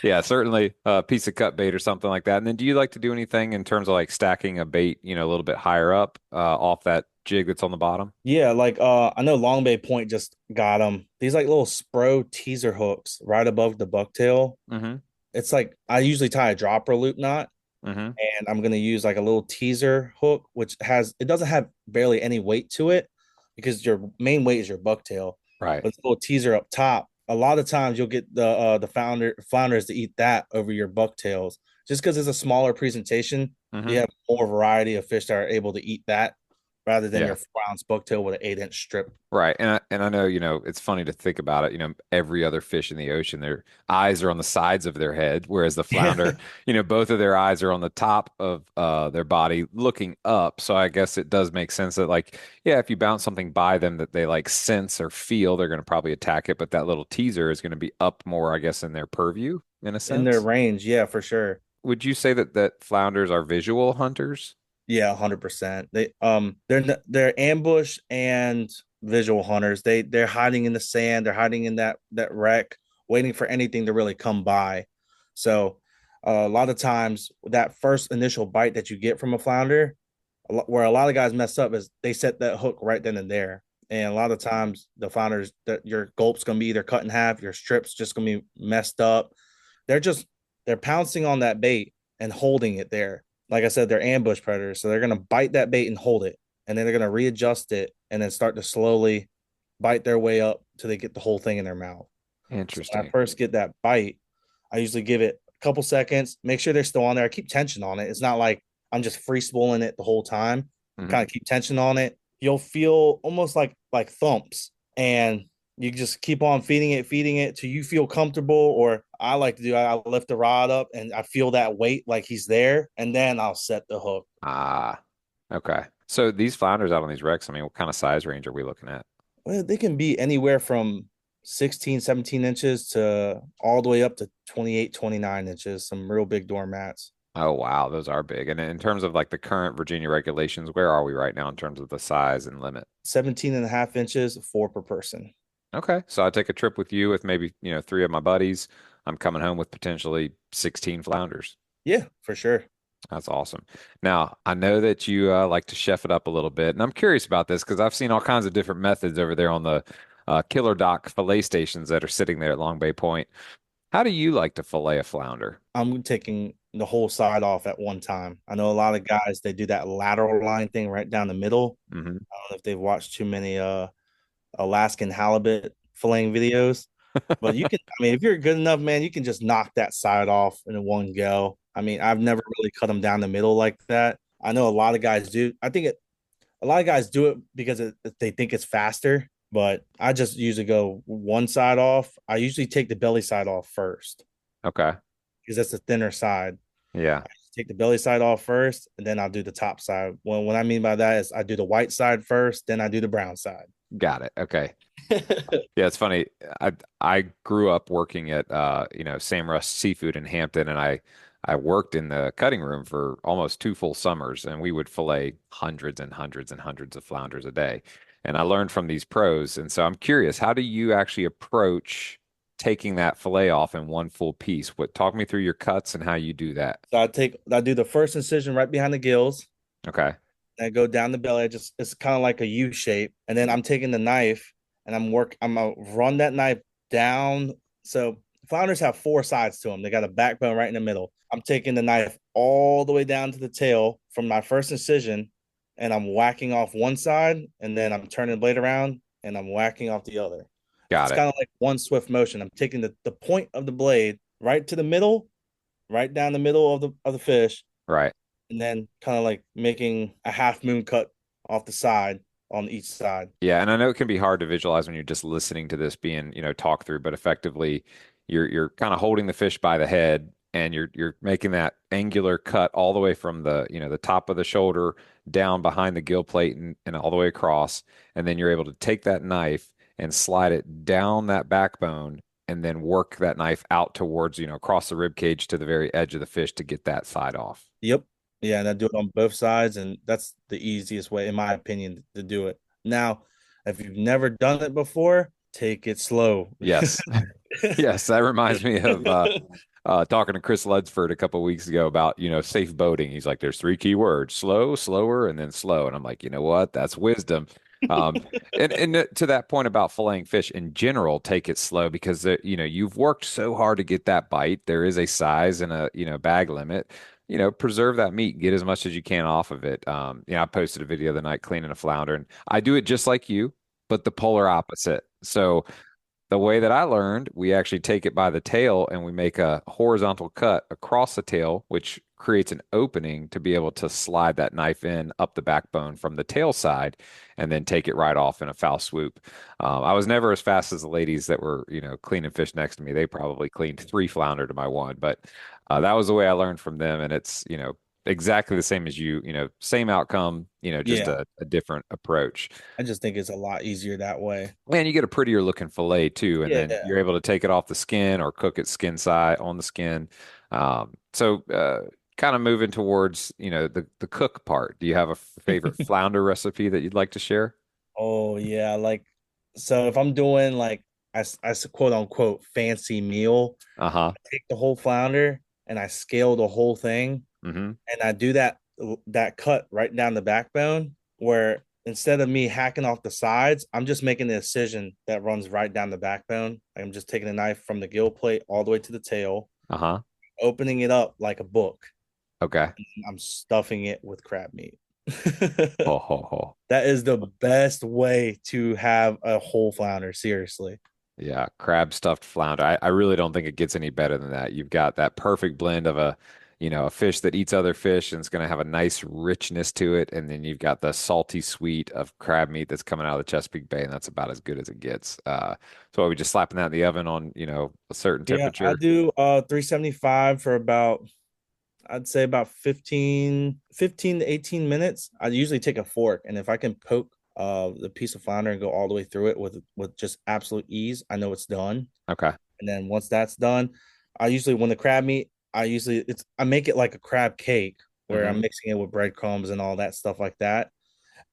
Yeah, certainly a piece of cut bait or something like that. And then do you like to do anything in terms of like stacking a bait, a little bit higher up off that jig that's on the bottom? Yeah, like I know Long Bay Point just got them. These like little Spro teaser hooks right above the bucktail. Hmm. It's like I usually tie a dropper loop knot, Hmm. and I'm gonna use like a little teaser hook, which it doesn't have barely any weight to it because your main weight is your bucktail, Right. but it's a little teaser up top. A lot of times you'll get the flounders to eat that over your bucktails just because it's a smaller presentation. You Hmm. have more variety of fish that are able to eat that rather than Yeah. your 4 ounce bucktail with an 8 inch strip. Right. And I know, it's funny to think about it. Every other fish in the ocean, their eyes are on the sides of their head, whereas the Yeah. flounder, both of their eyes are on the top of their body looking up. So I guess it does make sense that like, yeah, if you bounce something by them that they like sense or feel, they're going to probably attack it. But that little teaser is going to be up more, I guess, in their purview in a In their sense. range, yeah, for sure. Would you say that flounders are visual hunters? Yeah, 100%. They're ambush and visual hunters. They're hiding in the sand. They're hiding in that wreck, waiting for anything to really come by. So a lot of times that first initial bite that you get from a flounder, where a lot of guys mess up is they set that hook right then and there. And a lot of times the flounders that your gulp's gonna be either cut in half, your strip's just gonna be messed up. They're just they're pouncing on that bait and holding it there. Like I said, they're ambush predators, so they're gonna bite that bait and hold it, and then they're gonna readjust it and then start to slowly bite their way up till they get the whole thing in their mouth. So when I Interesting. first get that bite, I usually give it a couple seconds, make sure they're still on there. I keep tension on it. It's not like I'm just free spooling it the whole time. Mhm. Kind of keep tension on it. You'll feel almost like thumps, and you just keep on feeding it till you feel comfortable. Or I like to do, I lift the rod up and I feel that weight like he's there, and then I'll set the hook. Ah, okay. So these flounders out on these wrecks, I mean, what kind of size range are we looking at? Well, they can be anywhere from 16, 17 inches to all the way up to 28, 29 inches. Some real big doormats. Oh, wow, those are big. And in terms of like the current Virginia regulations, where are we right now in terms of the size and limit? 17 and a half inches, four per person. Okay. So I take a trip with you with maybe, three of my buddies. I'm coming home with potentially 16 flounders. Yeah, for sure. That's awesome. Now, I know that you like to chef it up a little bit, and I'm curious about this because I've seen all kinds of different methods over there on the Killer Dock fillet stations that are sitting there at Long Bay Point. How do you like to fillet a flounder? I'm taking the whole side off at one time. I know a lot of guys, they do that lateral line thing right down the middle. Hmm. I don't know if they've watched too many Alaskan halibut filleting videos, but you can, I mean, if you're good enough, man, you can just knock that side off in one go. I mean, I've never really cut them down the middle like that. I know a lot of guys do. A lot of guys do it because they think it's faster, but I just usually go one side off. I usually take the belly side off first Okay. because that's the thinner side. Yeah. Take the belly side off first, and then I'll do the top side. Well, what I mean by that is I do the white side first, then I do the brown side. Got it. Okay. Yeah, it's funny. I grew up working at Sam Rust Seafood in Hampton, and I worked in the cutting room for almost two full summers, and we would fillet hundreds and hundreds and hundreds of flounders a day. And I learned from these pros, and so I'm curious, how do you actually approach taking that fillet off in one full piece? Talk me through your cuts and how you do that. So I do the first incision right behind the gills. Okay. I go down the belly. It's kind of like a U shape, and then I'm taking the knife and I'm gonna run that knife down. So flounders have four sides to them. They got a backbone right in the middle. I'm taking the knife all the way down to the tail from my first incision, and I'm whacking off one side, and then I'm turning the blade around and I'm whacking off the other. Got It's it. kind of like one swift motion. I'm taking the point of the blade right to the middle, right down the middle of the fish, Right. and then kind of like making a half moon cut off the side on each side. Yeah, and I know it can be hard to visualize when you're just listening to this being, talked through, but effectively you're kind of holding the fish by the head and you're making that angular cut all the way from the top of the shoulder down behind the gill plate and all the way across. And then you're able to take that knife and slide it down that backbone and then work that knife out towards, across the rib cage to the very edge of the fish to get that side off. Yep. Yeah, and I do it on both sides, and that's the easiest way, in my opinion, to do it. Now, if you've never done it before, take it slow. Yes. Yes, that reminds me of talking to Chris Ludsford a couple of weeks ago about, safe boating. He's like, there's three key words: slow, slower, and then slow. And I'm like, you know what? That's wisdom. Um, and to that point about filleting fish in general, take it slow because you've worked so hard to get that bite. There is a size and a bag limit. Preserve that meat, get as much as you can off of it. I posted a video the night cleaning a flounder, and I do it just like you, but the polar opposite. So the way that I learned, we actually take it by the tail and we make a horizontal cut across the tail, which creates an opening to be able to slide that knife in up the backbone from the tail side and then take it right off in a foul swoop. I was never as fast as the ladies that were, cleaning fish next to me. They probably cleaned three flounder to my one, but that was the way I learned from them. And it's, exactly the same as you, same outcome, just Yeah, a different approach. I just think it's a lot easier that way. Man, you get a prettier looking fillet too, and then Yeah. you're able to take it off the skin or cook it skin side on the skin. Kind of moving towards, the cook part. Do you have a favorite flounder recipe that you'd like to share? Oh, yeah. So if I'm doing like quote unquote fancy meal, Uh-huh. I take the whole flounder and I scale the whole thing, Mm-hmm. and I do that cut right down the backbone where instead of me hacking off the sides, I'm just making the incision that runs right down the backbone. I'm just taking a knife from the gill plate all the way to the tail, Uh-huh. opening it up like a book. Okay. I'm stuffing it with crab meat. Ho ho ho. That is the best way to have a whole flounder, seriously. Yeah, crab stuffed flounder. I really don't think it gets any better than that. You've got that perfect blend of a fish that eats other fish and it's going to have a nice richness to it. And then you've got the salty sweet of crab meat that's coming out of the Chesapeake Bay, and that's about as good as it gets. So are we just slapping that in the oven on, a certain Yeah, I temperature? do 375 for about, I'd say about 15 to 18 minutes. I usually take a fork, and if I can poke the piece of flounder and go all the way through it with just absolute ease, I know it's done. Okay. And then once that's done, I usually when the crab meat, I make it like a crab cake where Hmm. I'm mixing it with breadcrumbs and all that stuff like that.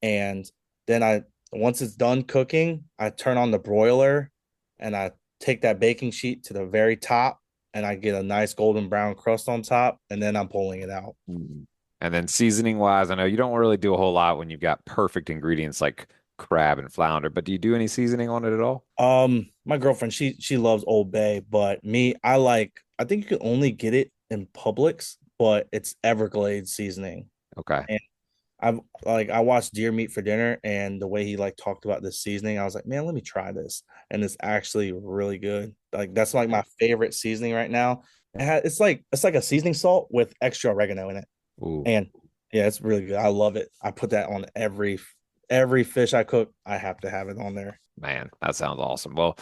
And then once it's done cooking, I turn on the broiler and I take that baking sheet to the very top and I get a nice golden brown crust on top, and then I'm pulling it out. And then seasoning wise, I know you don't really do a whole lot when you've got perfect ingredients like crab and flounder, but do you do any seasoning on it at all? My girlfriend, she loves Old Bay, but me, I think you can only get it in Publix, but it's Everglades seasoning. Okay. And I watched Deer Meat for Dinner, and the way he like talked about this seasoning, I was like, man, let me try this. And it's actually really good. Like that's like my favorite seasoning right now. It's like a seasoning salt with extra oregano in it. Ooh. And yeah, it's really good. I love it. I put that on every fish I cook. I have to have it on there. Man, that sounds awesome. Well,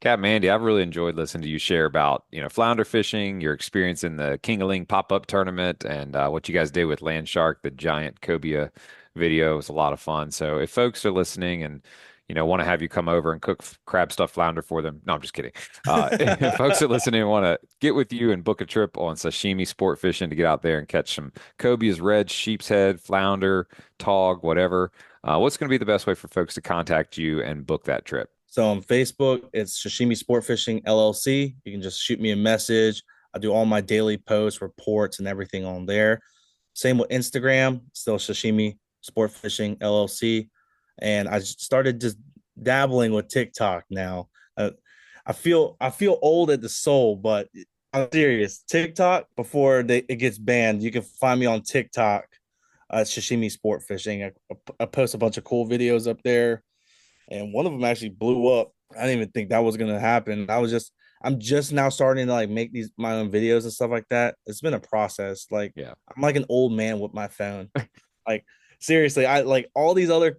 Cap Mandy, I've really enjoyed listening to you share about, flounder fishing, your experience in the Kingaling pop-up tournament, and what you guys did with Land Shark, the giant cobia video. It was a lot of fun. So if folks are listening and, want to have you come over and cook crab stuffed flounder for them, no, I'm just kidding. If folks are listening and want to get with you and book a trip on sashimi sport fishing to get out there and catch some cobias, red, sheep's head, flounder, tog, whatever, what's going to be the best way for folks to contact you and book that trip? So on Facebook, it's Sashimi Sport Fishing LLC. You can just shoot me a message. I do all my daily posts, reports, and everything on there. Same with Instagram, still Sashimi Sport Fishing LLC. And I started just dabbling with TikTok now. I feel old at the soul, but I'm serious. TikTok before it gets banned, you can find me on TikTok, Sashimi Sport Fishing. I post a bunch of cool videos up there, and one of them actually blew up. I didn't even think that was gonna happen. I'm just now starting to like make these my own videos and stuff like that. It's been a process. Like Yeah. I'm like an old man with my phone. Like seriously, I like all these other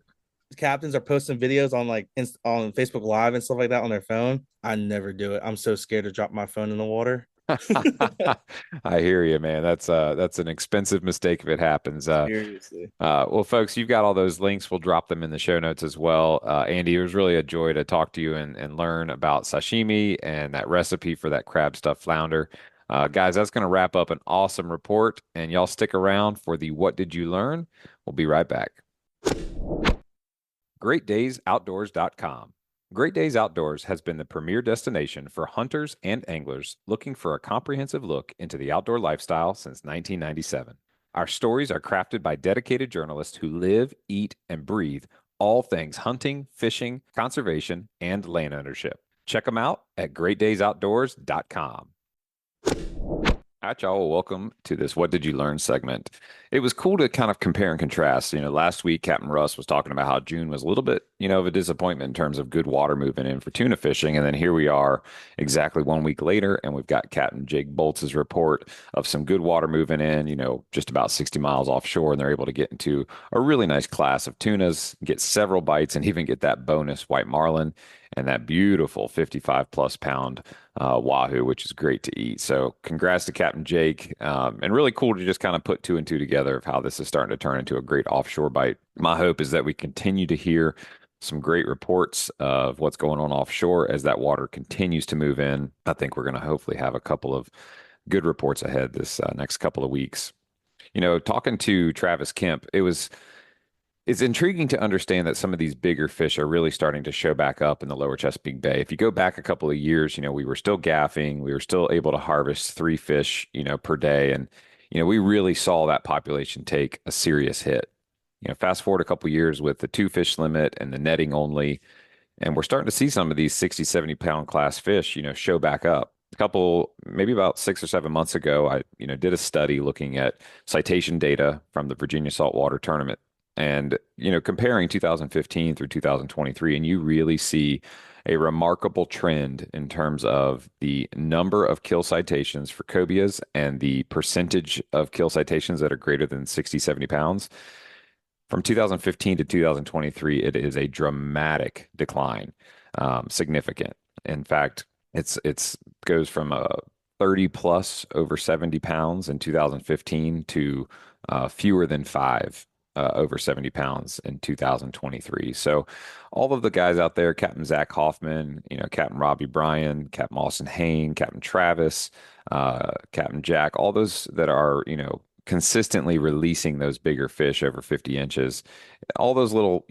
captains are posting videos on like on Facebook Live and stuff like that on their phone. I never do it. I'm so scared to drop my phone in the water. I hear you, man. That's an expensive mistake if it happens. Seriously. Well, folks, you've got all those links. We'll drop them in the show notes as well. Andy, it was really a joy to talk to you and learn about sashimi and that recipe for that crab stuffed flounder. Guys, that's going to wrap up an awesome report, and y'all stick around for the What Did You Learn? We'll be right back. GreatDaysOutdoors.com. Great Days Outdoors has been the premier destination for hunters and anglers looking for a comprehensive look into the outdoor lifestyle since 1997. Our stories are crafted by dedicated journalists who live, eat, and breathe all things hunting, fishing, conservation, and land ownership. Check them out at GreatDaysOutdoors.com. All right, y'all. Well, welcome to this What Did You Learn segment. It was cool to kind of compare and contrast. Last week, Captain Russ was talking about how June was a little bit, of a disappointment in terms of good water moving in for tuna fishing. And then here we are exactly 1 week later, and we've got Captain Jake Boltz's report of some good water moving in, just about 60 miles offshore. And they're able to get into a really nice class of tunas, get several bites, and even get that bonus white marlin and that beautiful 55 plus pound wahoo, which is great to eat. So congrats to Captain Jake, and really cool to just kind of put two and two together of how this is starting to turn into a great offshore bite. My hope is that we continue to hear some great reports of what's going on offshore as that water continues to move in. I think we're going to hopefully have a couple of good reports ahead this next couple of weeks. Talking to Travis Kemp, it's intriguing to understand that some of these bigger fish are really starting to show back up in the lower Chesapeake Bay. If you go back a couple of years, we were still gaffing, we were still able to harvest 3 fish, per day. And, we really saw that population take a serious hit. Fast forward a couple of years with the 2 fish limit and the netting only, and we're starting to see some of these 60, 70 pound class fish, show back up. Maybe about 6 or 7 months ago, I, did a study looking at citation data from the Virginia Saltwater Tournament and, comparing 2015 through 2023, and you really see a remarkable trend in terms of the number of kill citations for cobias and the percentage of kill citations that are greater than 60, 70 pounds. From 2015 to 2023, it is a dramatic decline, significant. In fact, it's goes from a 30 plus over 70 pounds in 2015 to fewer than five over 70 pounds in 2023. So all of the guys out there, Captain Zach Hoffman, Captain Robbie Bryan, Captain Austin Hain, Captain Travis, Captain Jack, all those that are, consistently releasing those bigger fish over 50 inches, all those little,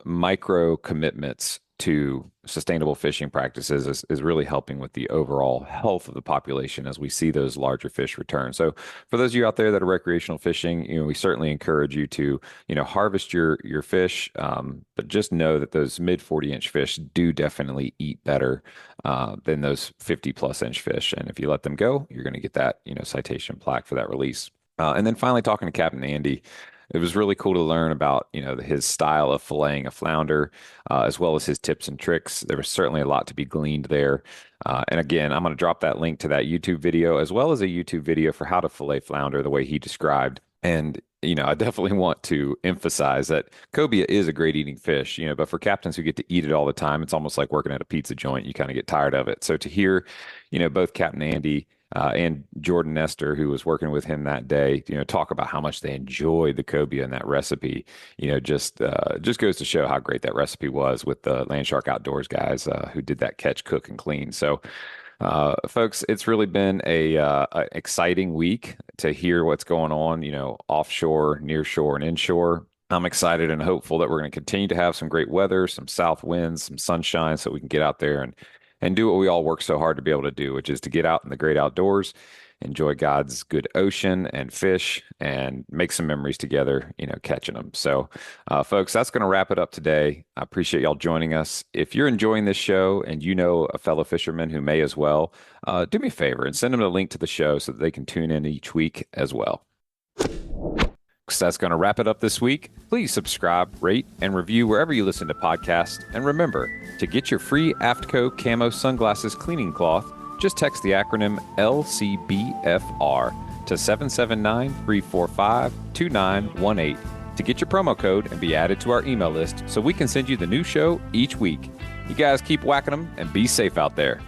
micro commitments to sustainable fishing practices is really helping with the overall health of the population as we see those larger fish return. So for those of you out there that are recreational fishing, we certainly encourage you to, harvest your fish, but just know that those mid 40-inch fish do definitely eat better than those 50 plus inch fish. And if you let them go, you're going to get that, citation plaque for that release. And then finally talking to Captain Andy, it was really cool to learn about, his style of filleting a flounder, as well as his tips and tricks. There was certainly a lot to be gleaned there. And again, I'm going to drop that link to that YouTube video, as well as a YouTube video for how to fillet flounder the way he described. And, I definitely want to emphasize that cobia is a great eating fish, but for captains who get to eat it all the time, it's almost like working at a pizza joint. You kind of get tired of it. So to hear, both Captain Andy and Jordan Nestor, who was working with him that day, talk about how much they enjoyed the cobia in that recipe. Just goes to show how great that recipe was with the Land Shark Outdoors guys who did that catch, cook, and clean. So, folks, it's really been a exciting week to hear what's going on, offshore, near shore, and inshore. I'm excited and hopeful that we're going to continue to have some great weather, some south winds, some sunshine, so we can get out there and do what we all work so hard to be able to do, which is to get out in the great outdoors, enjoy God's good ocean and fish, and make some memories together, catching them. So, folks, that's going to wrap it up today. I appreciate y'all joining us. If you're enjoying this show and you know a fellow fisherman who may as well, do me a favor and send them a link to the show so that they can tune in each week as well. So that's going to wrap it up this week. Please subscribe, rate, and review wherever you listen to podcasts. And remember, to get your free Aftco Camo Sunglasses Cleaning Cloth, just text the acronym LCBFR to 779-345-2918 to get your promo code and be added to our email list so we can send you the new show each week. You guys keep whacking them and be safe out there.